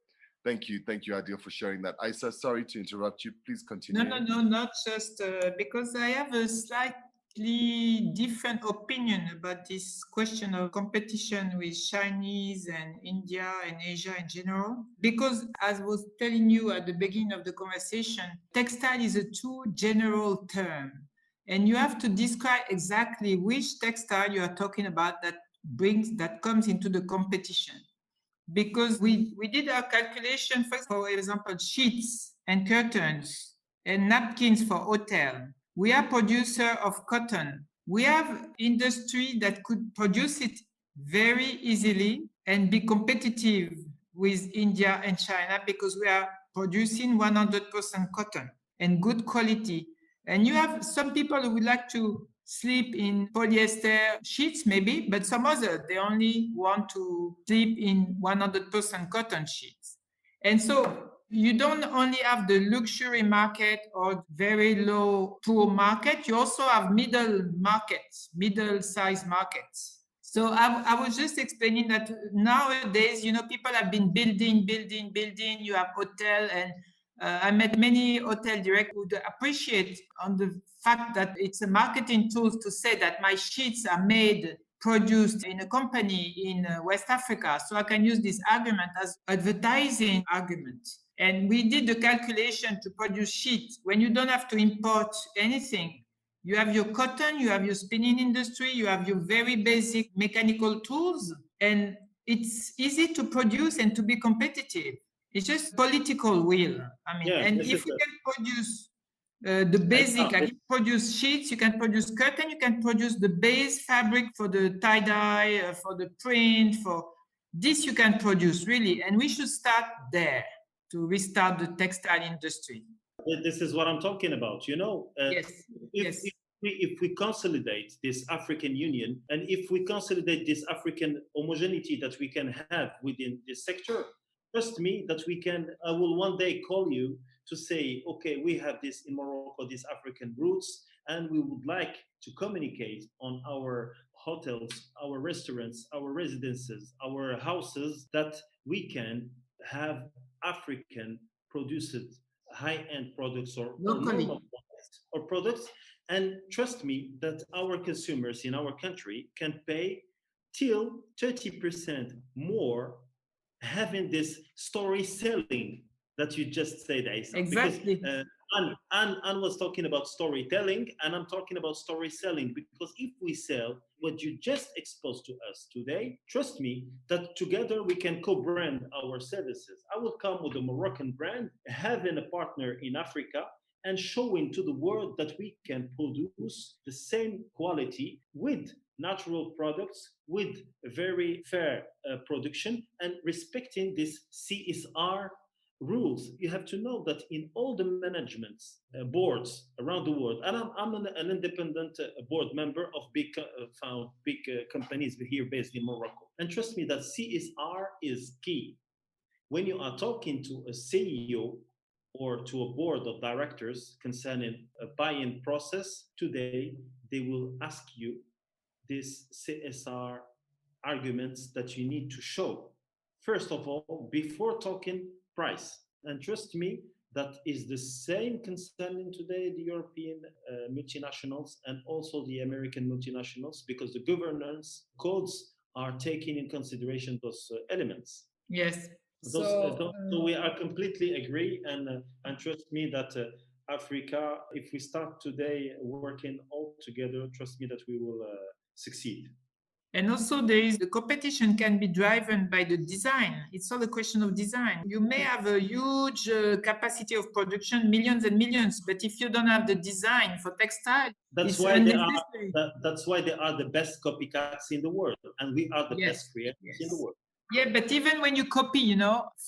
Thank you, Adil, for sharing that. Aissa, sorry to interrupt you. Please continue. No, not just because I have a slightly different opinion about this question of competition with Chinese and India and Asia in general. Because as I was telling you at the beginning of the conversation, textile is a too general term. And you have to describe exactly which textile you are talking about that comes into the competition. Because we did our calculation, for example, sheets and curtains and napkins for hotel. We are producer of cotton. We have industry that could produce it very easily and be competitive with India and China because we are producing 100% cotton and good quality. And you have some people who would like to sleep in polyester sheets maybe, but some others, they only want to sleep in 100% cotton sheets. And so you don't only have the luxury market or very low poor market, you also have middle markets, middle-sized markets. So I was just explaining that nowadays, people have been building, you have hotel and I met many hotel directors who appreciate on the fact that it's a marketing tool to say that my sheets are produced in a company in West Africa. So I can use this argument as advertising argument. And we did the calculation to produce sheets when you don't have to import anything. You have your cotton, you have your spinning industry, you have your very basic mechanical tools, and it's easy to produce and to be competitive. It's just political will. I mean, and if you can produce the basic, like you produce sheets, you can produce curtain, you can produce the base fabric for the tie-dye, for the print, for this you can produce really. And we should start there to restart the textile industry. This is what I'm talking about, Yes. If we consolidate this African Union and if we consolidate this African homogeneity that we can have within this sector, trust me that I will one day call you to say, okay, we have this in Morocco, these African roots, and we would like to communicate on our hotels, our restaurants, our residences, our houses, that we can have African produced high-end products or normal products. And trust me that our consumers in our country can pay till 30% more having this story selling that you just said, Aissa. Exactly. Because, Anne was talking about storytelling, and I'm talking about story selling, because if we sell what you just exposed to us today, trust me that together we can co-brand our services. I will come with a Moroccan brand, having a partner in Africa, and showing to the world that we can produce the same quality with natural products, with a very fair production, and respecting this CSR rules. You have to know that in all the management boards around the world, and I'm an independent board member of big companies here based in Morocco. And trust me that CSR is key. When you are talking to a CEO or to a board of directors concerning a buy-in process, today they will ask you these CSR arguments that you need to show. First of all, before talking price. And trust me, that is the same concerning today the European multinationals and also the American multinationals, because the governance codes are taking in consideration those elements. Yes. So we are completely agree, and trust me that Africa, if we start today working all together, trust me that we will succeed. And also the competition can be driven by the design. It's all a question of design. You may have a huge capacity of production, millions and millions, but if you don't have the design for textile, that's why they are the best copycats in the world, and we are the best creators in the world. Yeah, but even when you copy,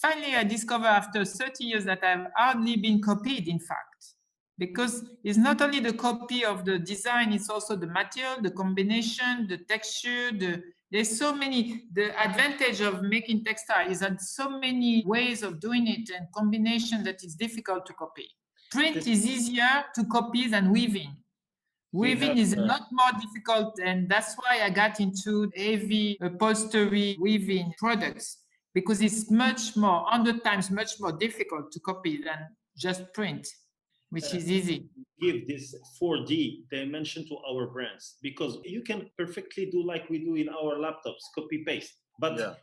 finally I discovered after 30 years that I've hardly been copied, in fact. Because it's not only the copy of the design, it's also the material, the combination, the texture, there's so many, the advantage of making textile is that so many ways of doing it and combination that it's difficult to copy. Print is easier to copy than weaving. Weaving is a lot more difficult, and that's why I got into heavy upholstery weaving products. because it's much more, 100 times much more difficult to copy than just print, which is easy. Give this 4D dimension to our brands, because you can perfectly do like we do in our laptops, copy paste. But Yeah.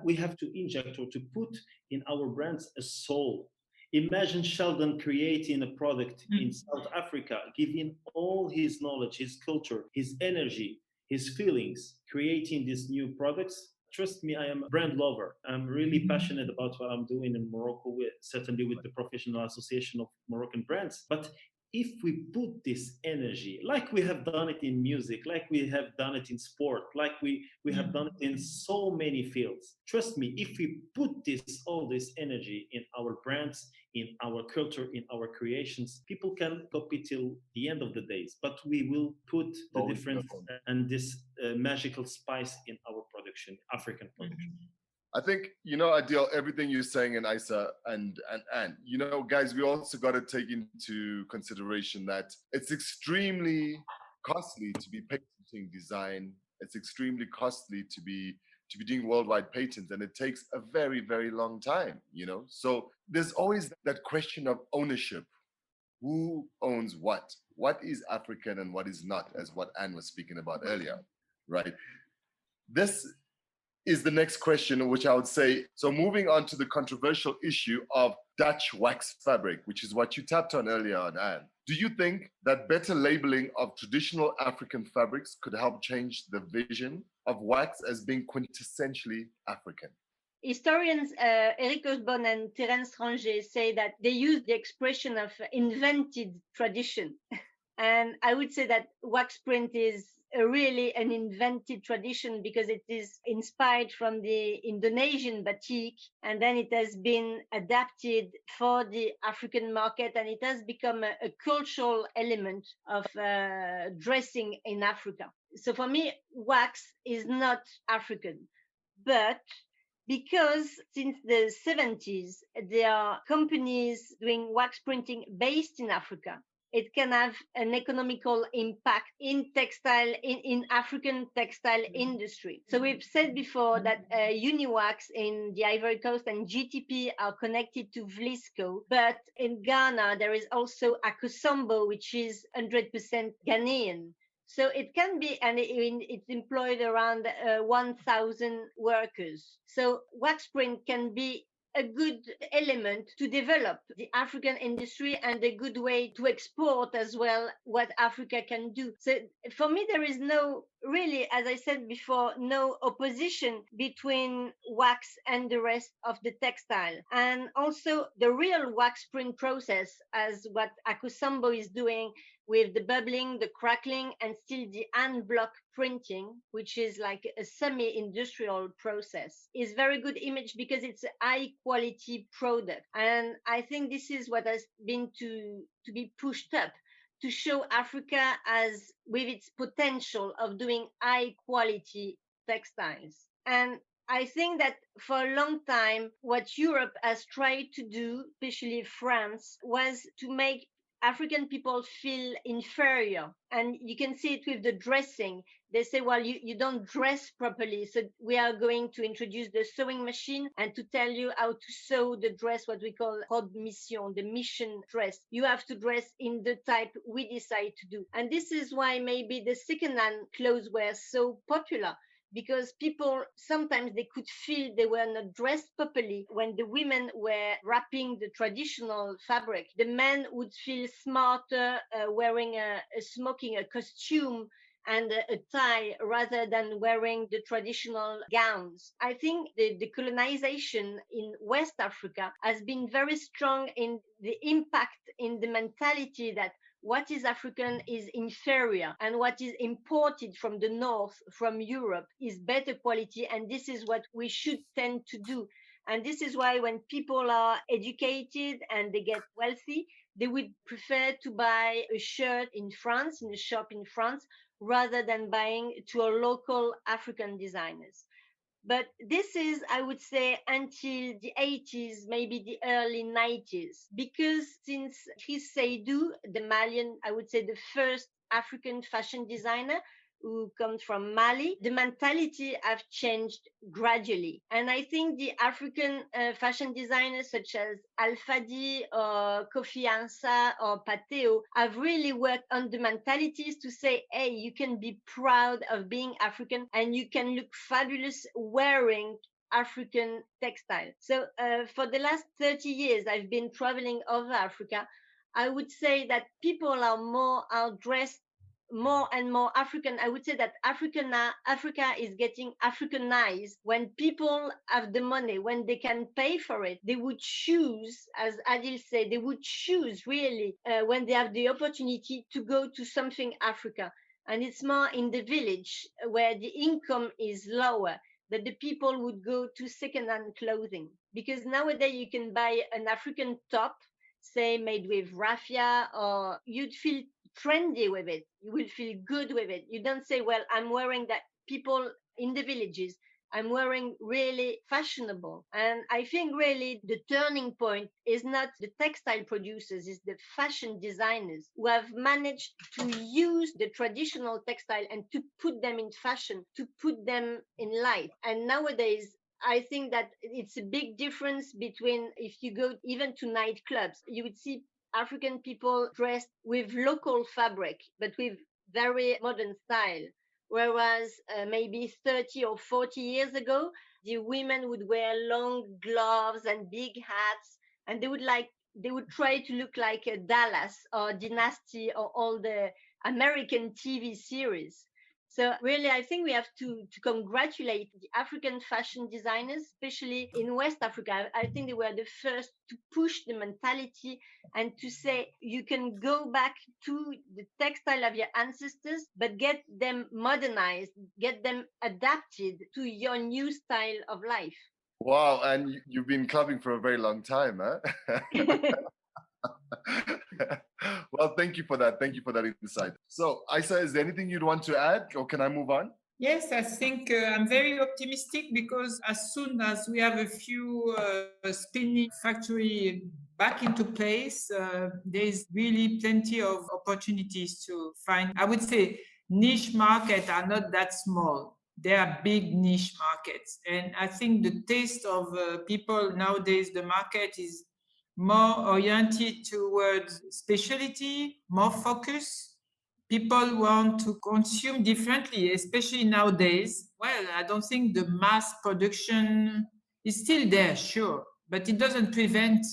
we have to inject or to put in our brands a soul. Imagine Sheldon creating a product in South Africa, giving all his knowledge, his culture, his energy, his feelings, creating these new products. Trust me, I am a brand lover. I'm really passionate about what I'm doing in Morocco, certainly with the Professional Association of Moroccan Brands. But if we put this energy, like we have done it in music, like we have done it in sport, like we have done it in so many fields, trust me, if we put all this energy in our brands, in our culture, in our creations, people can copy till the end of the days. But we will put the difference and this magical spice in our production, African production. I think, Adil, everything you're saying, and Aissa, and guys, we also got to take into consideration that it's extremely costly to be patenting design. It's extremely costly to be doing worldwide patents, and it takes a very, very long time, So there's always that question of ownership. Who owns what? What is African and what is not, as what Anne was speaking about earlier, right? This is the next question, which I would say, so moving on to the controversial issue of Dutch wax fabric, which is what you tapped on earlier on, Anne. Do you think that better labeling of traditional African fabrics could help change the vision of wax as being quintessentially African? Historians Eric Hobsbawm and Terence Ranger say that they use the expression of invented tradition. And I would say that wax print is really an invented tradition because it is inspired from the Indonesian batik, and then it has been adapted for the African market, and it has become a cultural element of dressing in Africa. So for me, wax is not African, but because since the 70s, there are companies doing wax printing based in Africa. It can have an economical impact in textile, in African textile industry. So we've said before that Uniwax in the Ivory Coast and GTP are connected to Vlisco, but in Ghana, there is also Akosombo, which is 100% Ghanaian. So it can be, and it's employed around 1,000 workers. So wax print can be a good element to develop the African industry and a good way to export as well what Africa can do. So for me, there is no, really, as I said before, no opposition between wax and the rest of the textile. And also the real wax print process, as what Akosombo is doing with the bubbling, the crackling, and still the hand block printing, which is like a semi-industrial process, is very good image because it's a high quality product. And I think this is what has been to be pushed up, to show Africa as with its potential of doing high quality textiles. And I think that for a long time, what Europe has tried to do, especially France, was to make African people feel inferior. And you can see it with the dressing. They say, well, you don't dress properly. So we are going to introduce the sewing machine and to tell you how to sew the dress, what we call robe mission, the mission dress. You have to dress in the type we decide to do. And this is why maybe the second-hand clothes were so popular, because people sometimes they could feel they were not dressed properly when the women were wrapping the traditional fabric. The men would feel smarter wearing smoking a costume and a tie rather than wearing the traditional gowns. I think the colonization in West Africa has been very strong in the impact in the mentality that what is African is inferior, and what is imported from the north, from Europe, is better quality, and this is what we should tend to do. And this is why when people are educated and they get wealthy, they would prefer to buy a shirt in France, in a shop in France, rather than buying to a local African designers. But this is, I would say, until the 80s, maybe the early 90s, because since Chris Seydou, the Malian, I would say the first African fashion designer, who comes from Mali, the mentality have changed gradually. And I think the African fashion designers such as Alfadi or Kofi Ansa or Pateo have really worked on the mentalities to say, hey, you can be proud of being African and you can look fabulous wearing African textile. So for the last 30 years, I've been traveling over Africa. I would say that people are dressed more and more African. I would say that Africa is getting Africanized. When people have the money, when they can pay for it, they would choose, as Adil said, they would choose really when they have the opportunity to go to something Africa. And it's more in the village where the income is lower that the people would go to second-hand clothing. Because nowadays you can buy an African top, say made with raffia, or you'd feel trendy with it. You will feel good with it. You don't say, well, I'm wearing that. People in the villages, I'm wearing really fashionable. And I think really the turning point is not the textile producers, it's the fashion designers who have managed to use the traditional textile and to put them in fashion, to put them in light. And nowadays, I think that it's a big difference between if you go even to nightclubs, you would see African people dressed with local fabric, but with very modern style. Whereas maybe 30 or 40 years ago, the women would wear long gloves and big hats, and they would try to look like a Dallas or Dynasty or all the American TV series. So really, I think we have to congratulate the African fashion designers, especially in West Africa. I think they were the first to push the mentality and to say you can go back to the textile of your ancestors, but get them modernized, get them adapted to your new style of life. Wow, and you've been clubbing for a very long time, huh? Well, thank you for that. Thank you for that insight. So, Aissa, is there anything you'd want to add, or can I move on? Yes, I think I'm very optimistic because as soon as we have a few spinning factory back into place, there is really plenty of opportunities to find. I would say niche markets are not that small. They are big niche markets. And I think the taste of people nowadays, the market is more oriented towards specialty, more focus. People want to consume differently, especially nowadays. Well, I don't think the mass production is still there, sure, but it doesn't prevent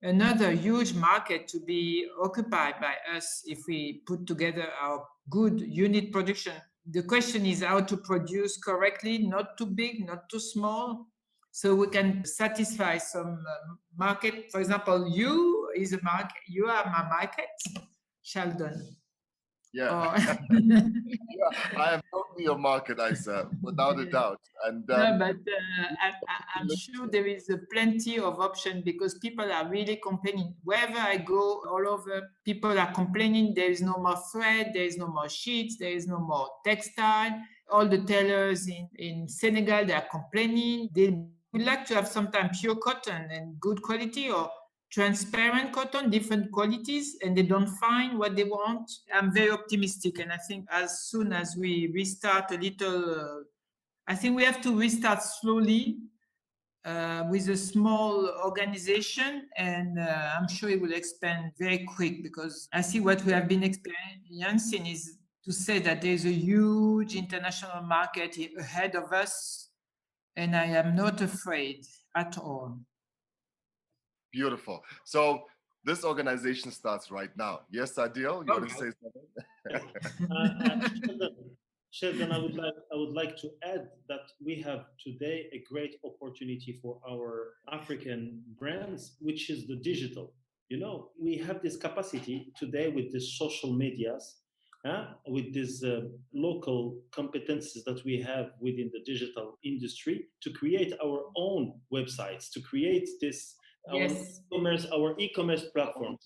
another huge market to be occupied by us if we put together our good unit production. The question is how to produce correctly, not too big, not too small, so we can satisfy some market. For example, you are my market, Shaldon. Yeah. I am totally your market, Aissa, without a doubt. And no, but I'm sure there is plenty of option because people are really complaining. Wherever I go, all over, people are complaining. There is no more thread, there is no more sheets, there is no more textile. All the tailors in Senegal, they are complaining. They would like to have sometimes pure cotton and good quality, or transparent cotton, different qualities, and they don't find what they want. I'm very optimistic, and I think as soon as we restart a little, I think we have to restart slowly with a small organization, and I'm sure it will expand very quick because I see what we have been experiencing is to say that there's a huge international market ahead of us, and I am not afraid at all. Beautiful. So this organization starts right now. Yes, Adil, you want to say something? Sheldon, I would like to add that we have today a great opportunity for our African brands, which is the digital. You know, we have this capacity today with the social medias, with these local competences that we have within the digital industry to create our own websites, to create this our e-commerce platforms.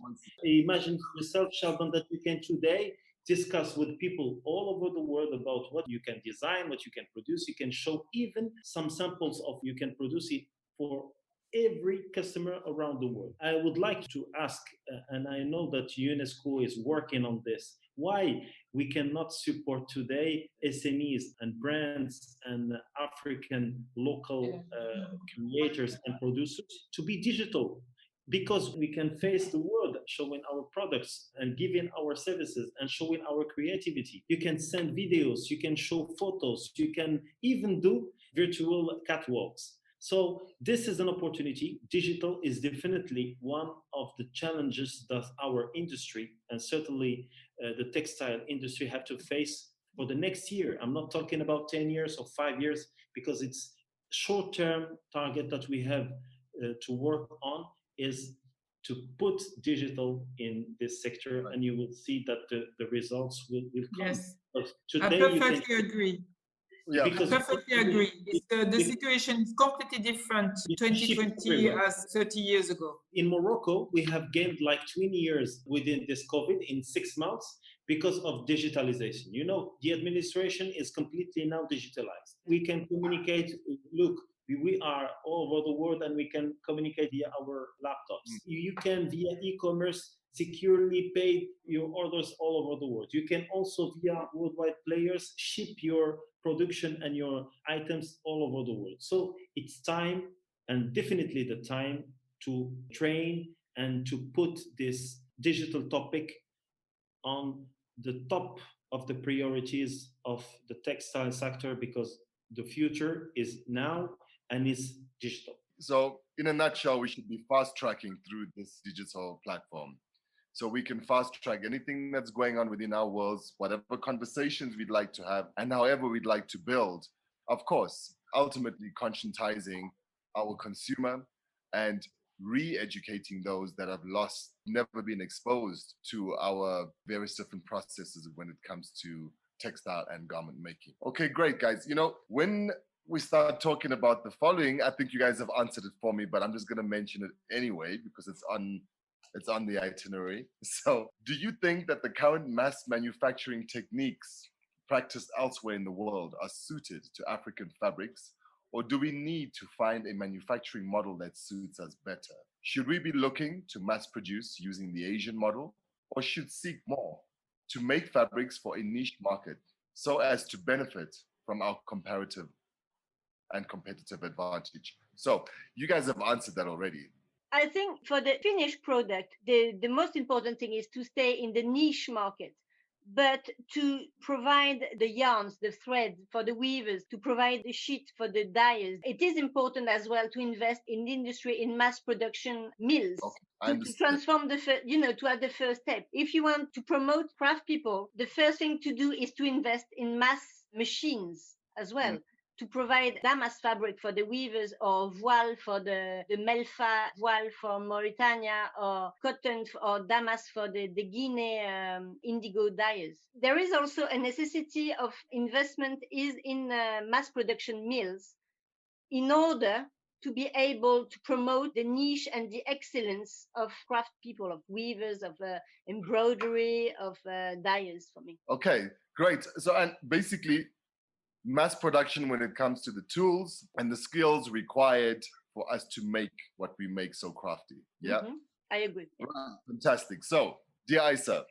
Imagine yourself, Sheldon, that you can today discuss with people all over the world about what you can design, what you can produce. You can show even some samples of you can produce it for every customer around the world. I would like to ask, and I know that UNESCO is working on this, why we cannot support today SMEs and brands and African local creators and producers to be digital, because we can face the world showing our products and giving our services and showing our creativity. You can send videos, you can show photos, you can even do virtual catwalks. So this is an opportunity. Digital is definitely one of the challenges that our industry, and certainly the textile industry, have to face for the next year. I'm not talking about 10 years or 5 years, because it's short-term target that we have to work on is to put digital in this sector, and you will see that the results will come. Yes, Today I perfectly agree. Yeah. I perfectly agree. The situation is completely different 2020 as 30 years ago. In Morocco, we have gained like 20 years within this COVID in 6 months because of digitalization. You know, the administration is completely now digitalized. We can communicate, look, we are all over the world and we can communicate via our laptops. You can, via e-commerce, securely pay your orders all over the world. You can also, via worldwide players, ship your production and your items all over the world. So it's time, and definitely the time, to train and to put this digital topic on the top of the priorities of the textile sector, because the future is now and is digital. So in a nutshell, we should be fast tracking through this digital platform. So we can fast track anything that's going on within our worlds, whatever conversations we'd like to have, and however we'd like to build. Of course, ultimately conscientizing our consumer and re-educating those that have never been exposed to our various different processes when it comes to textile and garment making. Okay, great, guys. You know, when we start talking about the following, I think you guys have answered it for me, but I'm just going to mention it anyway because it's on the itinerary. So, do you think that the current mass manufacturing techniques practiced elsewhere in the world are suited to African fabrics, or do we need to find a manufacturing model that suits us better? Should we be looking to mass produce using the Asian model, or should seek more to make fabrics for a niche market so as to benefit from our comparative and competitive advantage? So you guys have answered that already. I think for the finished product, the most important thing is to stay in the niche market, but to provide the yarns, the threads for the weavers, to provide the sheet for the dyers. It is important as well to invest in the industry, in mass production mills. Okay, to transform to have the first step. If you want to promote craft people, the first thing to do is to invest in mass machines as well. To provide damask fabric for the weavers, or voile for the Melfa voile for Mauritania, or cotton or damask for the Guinea indigo dyers. There is also a necessity of investment in mass production mills in order to be able to promote the niche and the excellence of craft people, of weavers, of embroidery, of dyers for me. Okay, great. So, and basically, mass production when it comes to the tools and the skills required for us to make what we make so crafty. Yeah, I agree. Yeah. Fantastic. So, dear Aissa,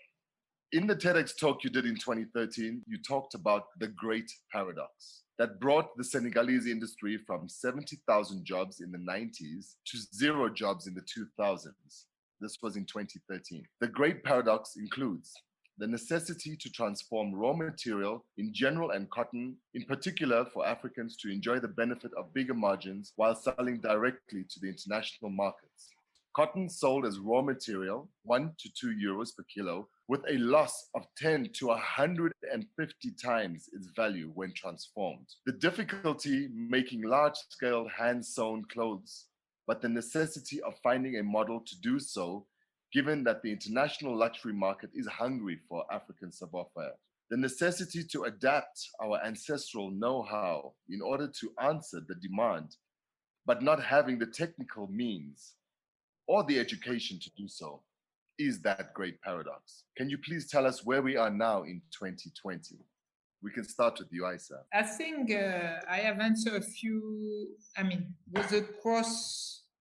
in the TEDx talk you did in 2013, you talked about the great paradox that brought the Senegalese industry from 70,000 jobs in the 90s to 0 jobs in the 2000s. This was in 2013. The great paradox includes the necessity to transform raw material in general and cotton in particular for Africans to enjoy the benefit of bigger margins while selling directly to the international markets. Cotton sold as raw material, 1 to 2 euros per kilo, with a loss of 10 to 150 times its value when transformed. The difficulty making large-scale hand-sewn clothes, but the necessity of finding a model to do so given that the international luxury market is hungry for African savoir-faire. The necessity to adapt our ancestral know-how in order to answer the demand, but not having the technical means or the education to do so, is that great paradox. Can you please tell us where we are now in 2020? We can start with you, Aissa. I think I have answered a few, with the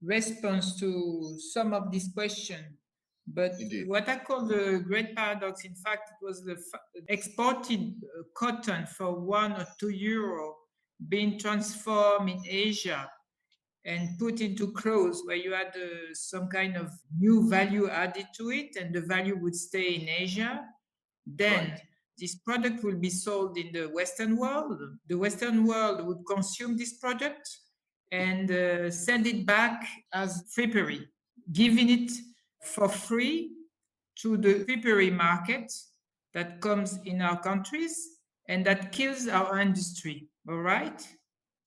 response to some of these questions. But Indeed. what I call the great paradox, in fact, it was the exported cotton for €1 or €2 being transformed in Asia and put into clothes where you had some kind of new value added to it, and the value would stay in Asia. Then Right. this product will be sold in the Western world. The Western world would consume this product and send it back as frippery, giving it for free to the frippery market that comes in our countries and that kills our industry. All right?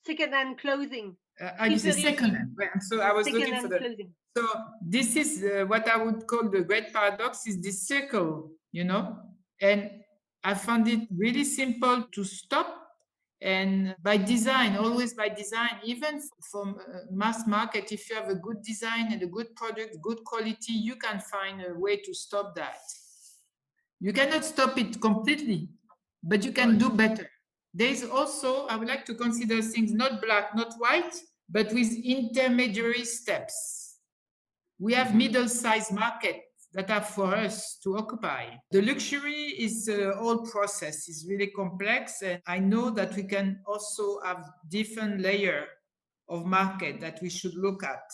Second-hand clothing. I just say Frippery. second-hand. Right? So I was looking for Second-hand the. clothing. So this is what I would call the great paradox, is this circle, you know, and I found it really simple to stop. And by design, always by design, even from mass market, if you have a good design and a good product, good quality, you can find a way to stop that. You cannot stop it completely, but you can do better. There is also, I would like to consider things not black, not white, but with intermediary steps. We have middle-sized markets that are for us to occupy. The luxury is a whole process, is really complex, and I know that we can also have different layer of market that we should look at.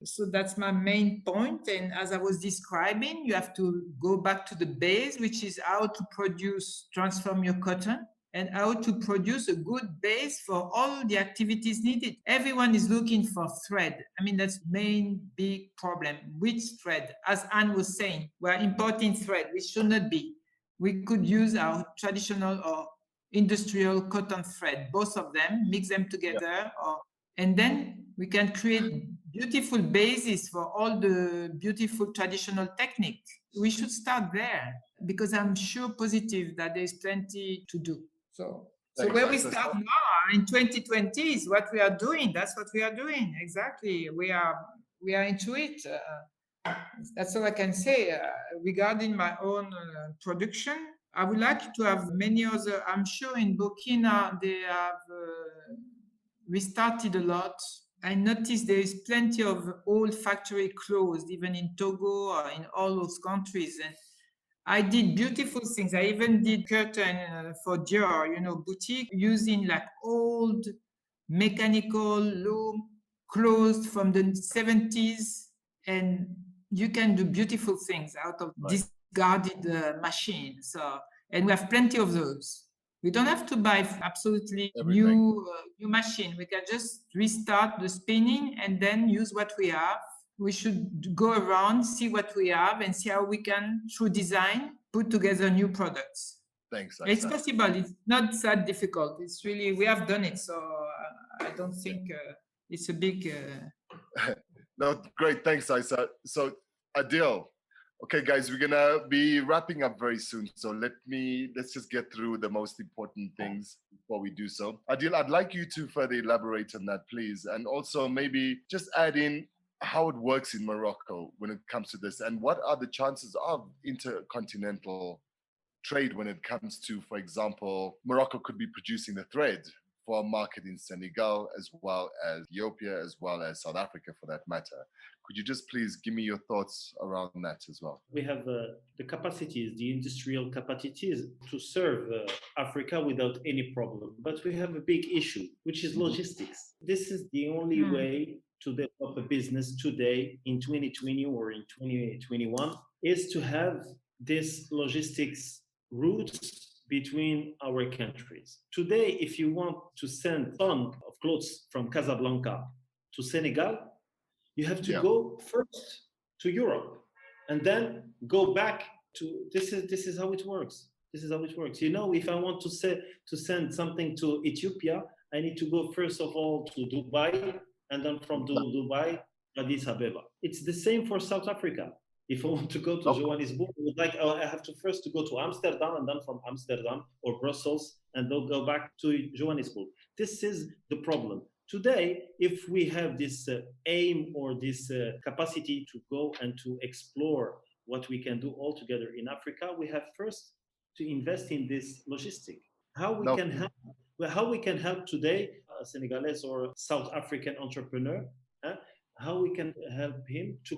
So that's my main point. And as I was describing, you have to go back to the base, which is how to produce, transform your cotton, and how to produce a good base for all the activities needed. Everyone is looking for thread. I mean, that's the main big problem. Which thread? As Anne was saying, we're importing thread. We should not be. We could use our traditional or industrial cotton thread, both of them, mix them together, and then we can create beautiful bases for all the beautiful traditional technique. We should start there, because I'm sure positive that there's plenty to do. So where we start now in 2020 is what we are doing. That's what we are doing. Exactly. We are into it. That's all I can say. Regarding my own production, I would like to have many other. I'm sure in Burkina they have restarted a lot. I noticed there is plenty of old factory closed, even in Togo or in all those countries. And I did beautiful things. I even did curtain for Dior, you know, boutique, using like old mechanical loom closed from the 70s. And you can do beautiful things out of discarded machines. So, and we have plenty of those. We don't have to buy absolutely new machine. We can just restart the spinning and then use what we have. We should go around, see what we have, and see how we can, through design, put together new products. Thanks. It's possible. It's not that difficult. It's really, we have done it. So I don't think it's a big... No, great. Thanks, Aissa. So Adil, okay, guys, we're gonna be wrapping up very soon. So let's just get through the most important things before we do so. Adil, I'd like you to further elaborate on that, please. And also maybe just add in how it works in Morocco when it comes to this, and what are the chances of intercontinental trade when it comes to, for example, Morocco could be producing the thread for a market in Senegal, as well as Ethiopia, as well as South Africa for that matter. Could you just please give me your thoughts around that as well? We have the capacities, the industrial capacities to serve Africa without any problem. But we have a big issue, which is logistics. This is the only way to develop a business today in 2020 or in 2021, is to have this logistics routes between our countries. Today, if you want to send a ton of clothes from Casablanca to Senegal, you have to go first to Europe and then go back to, this is how it works. This is how it works. You know, if I want to send something to Ethiopia, I need to go first of all to Dubai, and then from Dubai, Addis Ababa. It's the same for South Africa. If I want to go to Johannesburg, I have to first go to Amsterdam, and then from Amsterdam or Brussels, and they'll go back to Johannesburg. This is the problem. Today, if we have this aim or this capacity to go and to explore what we can do all together in Africa, we have first to invest in this logistic. How we can help today a Senegalese or South African entrepreneur, how we can help him to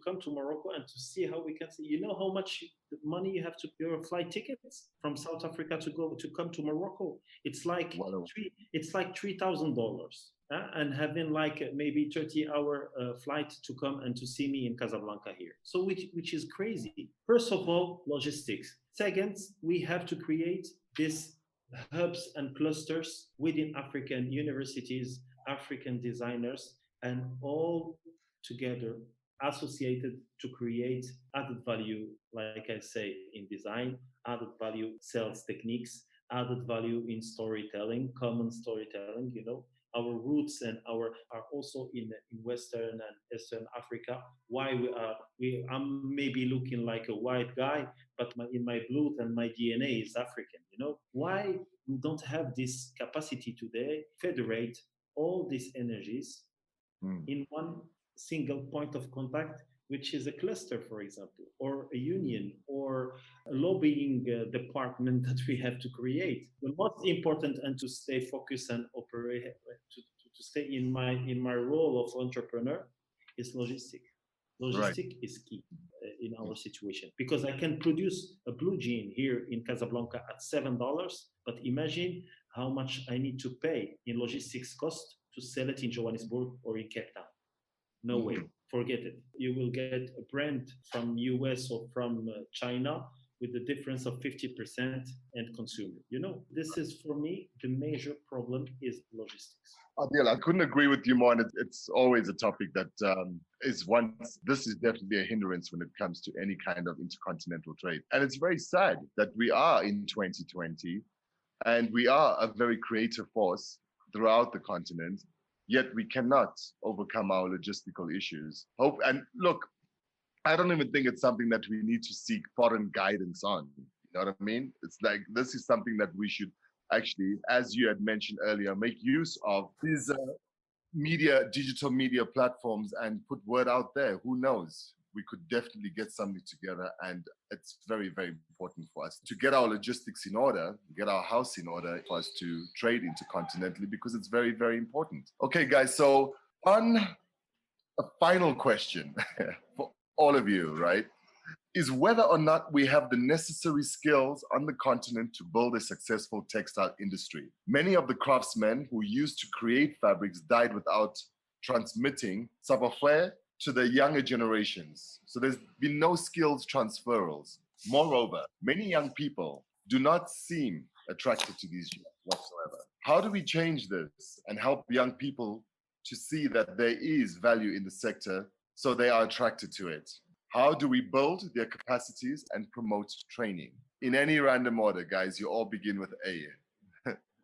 come to Morocco and to see how we can see. You know how much money you have to your flight tickets from South Africa to come to Morocco. It's like Wow. $3,000, and having like maybe 30-hour flight to come and to see me in Casablanca here. So which is crazy. First of all, logistics. Second, we have to create this hubs and clusters within African universities, African designers, and all together associated to create added value, like I say, in design, added value sales techniques, added value in storytelling, common storytelling, our roots and our are also in Western and Eastern Africa. Why I'm maybe looking like a white guy, but in my blood and my DNA is African. Why we don't have this capacity today federate all these energies Mm. in one single point of contact, which is a cluster, for example, or a union, or a lobbying department that we have to create. The most important, and to stay focused and operate, to stay in my role of entrepreneur, is logistic. Right. Logistic is key in our situation, because I can produce a blue jean here in Casablanca at $7, but imagine how much I need to pay in logistics cost to sell it in Johannesburg or in Cape Town. No way, forget it. You will get a brand from US or from China with a difference of 50% end consumer. This is for me the major problem is logistics. Adil, I couldn't agree with you more, and it's always a topic that this is definitely a hindrance when it comes to any kind of intercontinental trade. And it's very sad that we are in 2020 and we are a very creative force throughout the continent, yet we cannot overcome our logistical issues. And look, I don't even think it's something that we need to seek foreign guidance on. You know what I mean? It's like, this is something that we should actually, as you had mentioned earlier, make use of these digital media platforms and put word out there. Who knows? We could definitely get something together, and it's very, very important for us to get our logistics in order, get our house in order for us to trade intercontinentally, because it's very, very important. Okay, guys, so on a final question for all of you, right, is whether or not we have the necessary skills on the continent to build a successful textile industry. Many of the craftsmen who used to create fabrics died without transmitting savoir-faire to the younger generations. So there's been no skills transferals. Moreover, many young people do not seem attracted to these jobs whatsoever. How do we change this and help young people to see that there is value in the sector so they are attracted to it? How do we build their capacities and promote training? In any random order, guys, you all begin with A.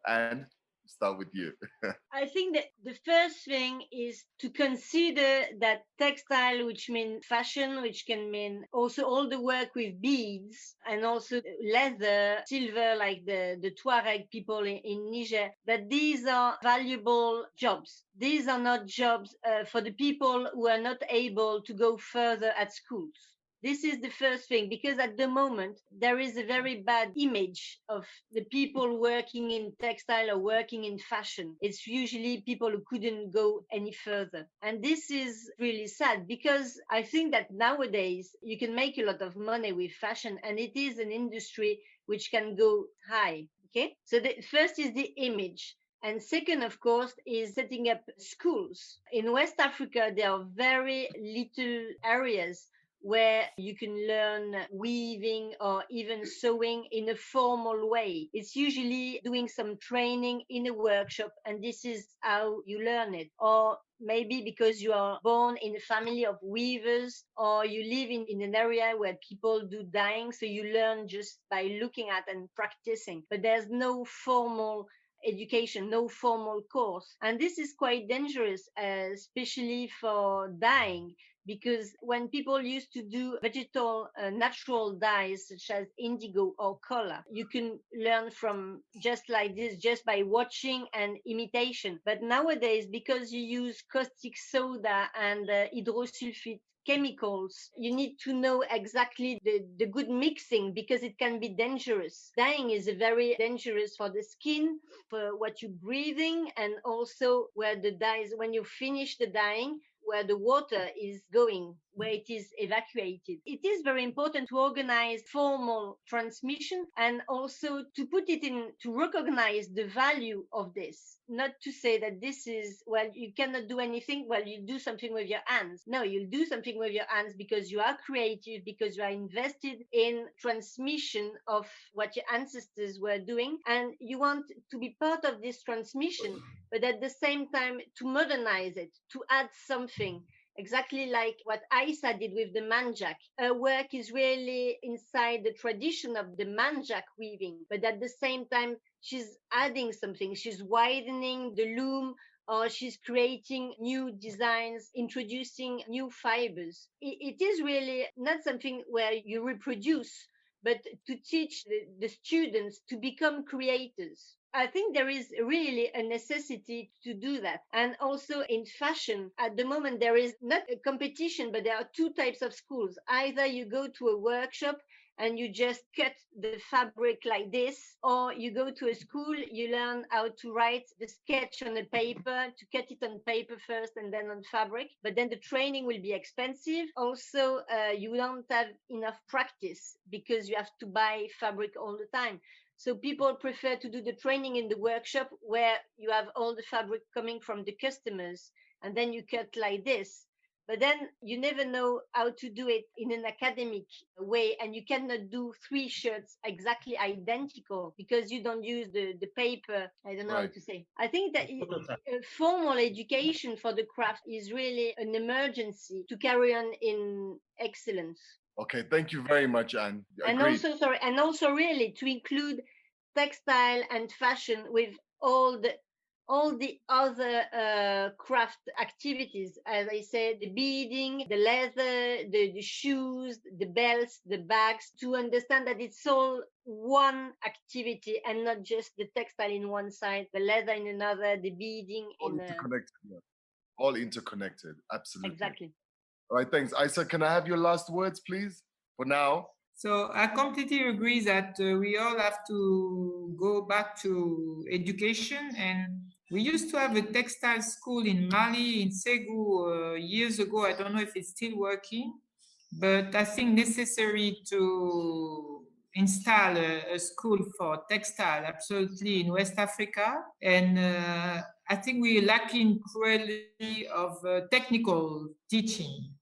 And start with you. I think that the first thing is to consider that textile, which means fashion, which can mean also all the work with beads and also leather, silver, like the Tuareg people in Niger, that these are valuable jobs. These are not jobs for the people who are not able to go further at schools. This is the first thing, because at the moment, there is a very bad image of the people working in textile or working in fashion. It's usually people who couldn't go any further. And this is really sad, because I think that nowadays you can make a lot of money with fashion, and it is an industry which can go high. Okay? So the first is the image. And second, of course, is setting up schools. In West Africa, there are very little areas where you can learn weaving or even sewing in a formal way. It's usually doing some training in a workshop, and this is how you learn it. Or maybe because you are born in a family of weavers, or you live in an area where people do dyeing, so you learn just by looking at and practicing. But there's no formal education, no formal course. And this is quite dangerous, especially for dyeing, because when people used to do vegetal natural dyes such as indigo or color, you can learn from just like this, just by watching and imitation. But nowadays, because you use caustic soda and hydrosulfite chemicals, you need to know exactly the good mixing, because it can be dangerous. Dyeing is very dangerous for the skin, for what you're breathing, and also where the dyes, when you finish the dyeing, where the water is going, where it is evacuated. It is very important to organize formal transmission and also to put it in, to recognize the value of this. Not to say that this is, well, you cannot do anything, well, you do something with your hands. No, you'll do something with your hands because you are creative, because you are invested in transmission of what your ancestors were doing. And you want to be part of this transmission, but at the same time to modernize it, to add something. Exactly like what Aissa did with the manjak. Her work is really inside the tradition of the manjak weaving, but at the same time, she's adding something. She's widening the loom, or she's creating new designs, introducing new fibers. It is really not something where you reproduce, but to teach the students to become creators. I think there is really a necessity to do that. And also in fashion, at the moment, there is not a competition, but there are two types of schools. Either you go to a workshop and you just cut the fabric like this, or you go to a school, you learn how to write the sketch on a paper, to cut it on paper first and then on fabric. But then the training will be expensive. Also, you don't have enough practice because you have to buy fabric all the time. So people prefer to do the training in the workshop where you have all the fabric coming from the customers and then you cut like this. But then you never know how to do it in an academic way, and you cannot do 3 shirts exactly identical because you don't use the paper. I don't know how to say. I think that formal education for the craft is really an emergency to carry on in excellence. Okay, thank you very much, Anne. And also really to include textile and fashion with all the other craft activities, as I said, the beading, the leather, the shoes, the belts, the bags, to understand that it's all one activity and not just the textile in one side, the leather in another, the beading in interconnected. All interconnected, absolutely. Exactly. All right, thanks. Aissa, can I have your last words, please, for now? So I completely agree that we all have to go back to education. And we used to have a textile school in Mali, in Ségou, years ago. I don't know if it's still working, but I think necessary to install a school for textile absolutely in West Africa. And I think we're lacking cruelly of technical teaching.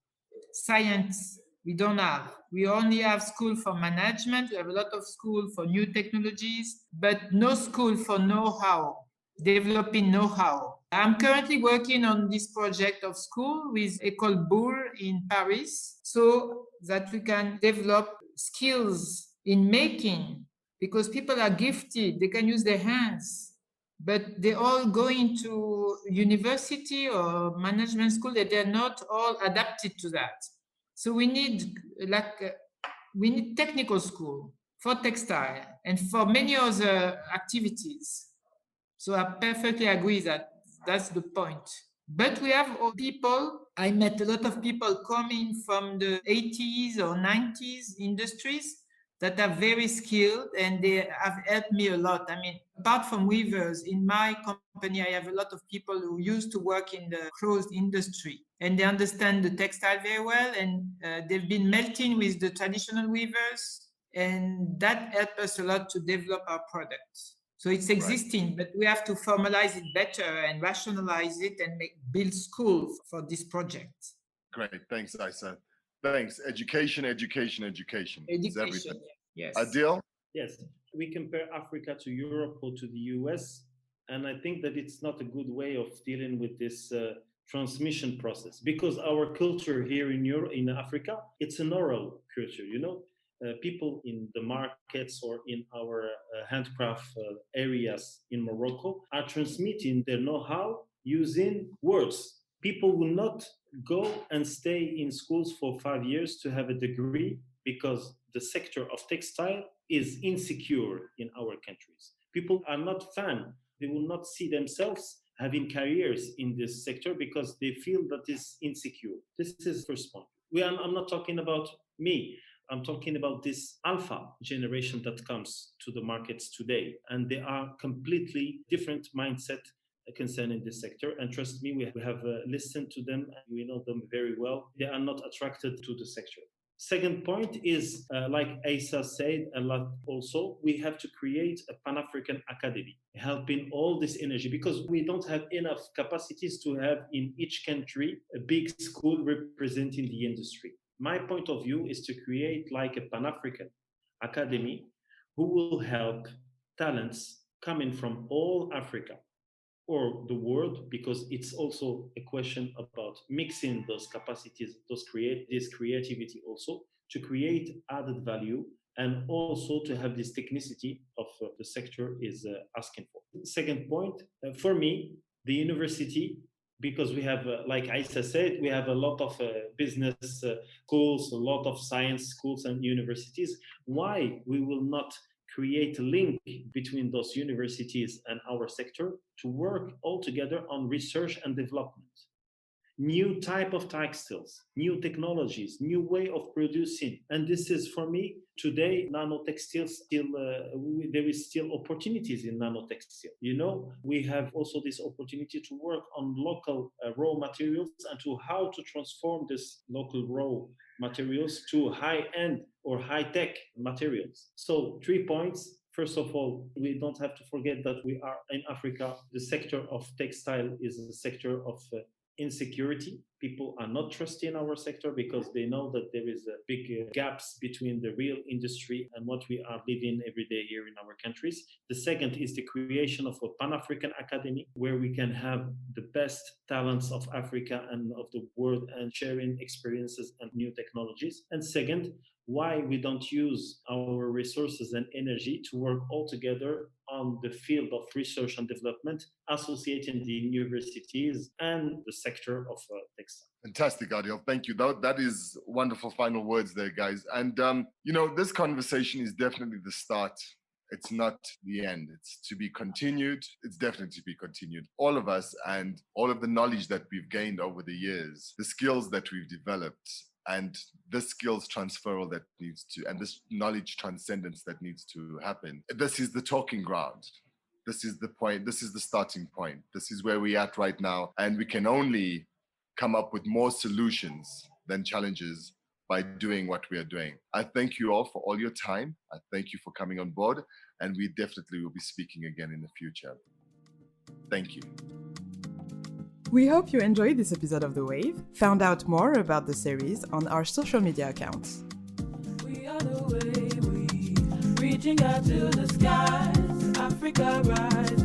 Science, we don't have. We only have school for management. We have a lot of school for new technologies, but no school for know-how, developing know-how. I'm currently working on this project of school with École Boulle in Paris, so that we can develop skills in making, because people are gifted, they can use their hands, but they all go into university or management school that they're not all adapted to that. So we need technical school for textile and for many other activities. So I perfectly agree that that's the point. But we have people, I met a lot of people coming from the 80s or 90s industries that are very skilled, and they have helped me a lot. I mean, apart from weavers, in my company, I have a lot of people who used to work in the clothes industry, and they understand the textile very well, and they've been melting with the traditional weavers, and that helped us a lot to develop our products. So it's existing, but we have to formalize it better and rationalize it and build schools for this project. Great, thanks, Aissa. Thanks. Education. Education, everything. Yes. Adil? Yes, we compare Africa to Europe or to the US, and I think that it's not a good way of dealing with this transmission process, because our culture here in Europe, in Africa, it's an oral culture, you know. People in the markets or in our handcraft areas in Morocco are transmitting their know-how using words. People will not go and stay in schools for 5 years to have a degree, because the sector of textile is insecure in our countries. People are not fan. They will not see themselves having careers in this sector because they feel that it's insecure. This is the first point. I'm not talking about me. I'm talking about this alpha generation that comes to the markets today, and they are completely different mindset concerning this sector. And trust me, we have listened to them and we know them very well. They are not attracted to the sector. Second point is, like Aissa said a lot also, we have to create a Pan-African academy, helping all this energy, because we don't have enough capacities to have in each country a big school representing the industry. My point of view is to create like a Pan-African academy who will help talents coming from all Africa or the world, because it's also a question about mixing those capacities, this creativity also, to create added value and also to have this technicity of the sector is asking for. Second point, for me, the university, because we have, like Aissa said, we have a lot of business schools, a lot of science schools and universities. Why we will not create a link between those universities and our sector to work all together on research and development? New type of textiles, new technologies, new way of producing. And this is, for me, today, nanotextiles still, there is still opportunities in nanotextile. You know, we have also this opportunity to work on local raw materials and to how to transform this local raw materials to high-end or high-tech materials. So 3 points. First of all, we don't have to forget that we are in Africa. The sector of textile is a sector of insecurity. People are not trusting our sector because they know that there is a big gaps between the real industry and what we are living every day here in our countries. The second is the creation of a Pan-African academy where we can have the best talents of Africa and of the world and sharing experiences and new technologies. And second, why we don't use our resources and energy to work all together on the field of research and development, associating the universities and the sector of textile. Fantastic, Adil. Thank you. That is wonderful final words there, guys. And, you know, this conversation is definitely the start. It's not the end. It's to be continued. It's definitely to be continued. All of us and all of the knowledge that we've gained over the years, the skills that we've developed, and the skills transferal that needs to, and this knowledge transcendence that needs to happen. This is the talking ground. This is the point. This is the starting point. This is where we're at right now. And we can only come up with more solutions than challenges by doing what we are doing. I thank you all for all your time. I thank you for coming on board. And we definitely will be speaking again in the future. Thank you. We hope you enjoyed this episode of The Wave, found out more about the series on our social media accounts. We are the wave, we reaching out to the skies, Africa rising.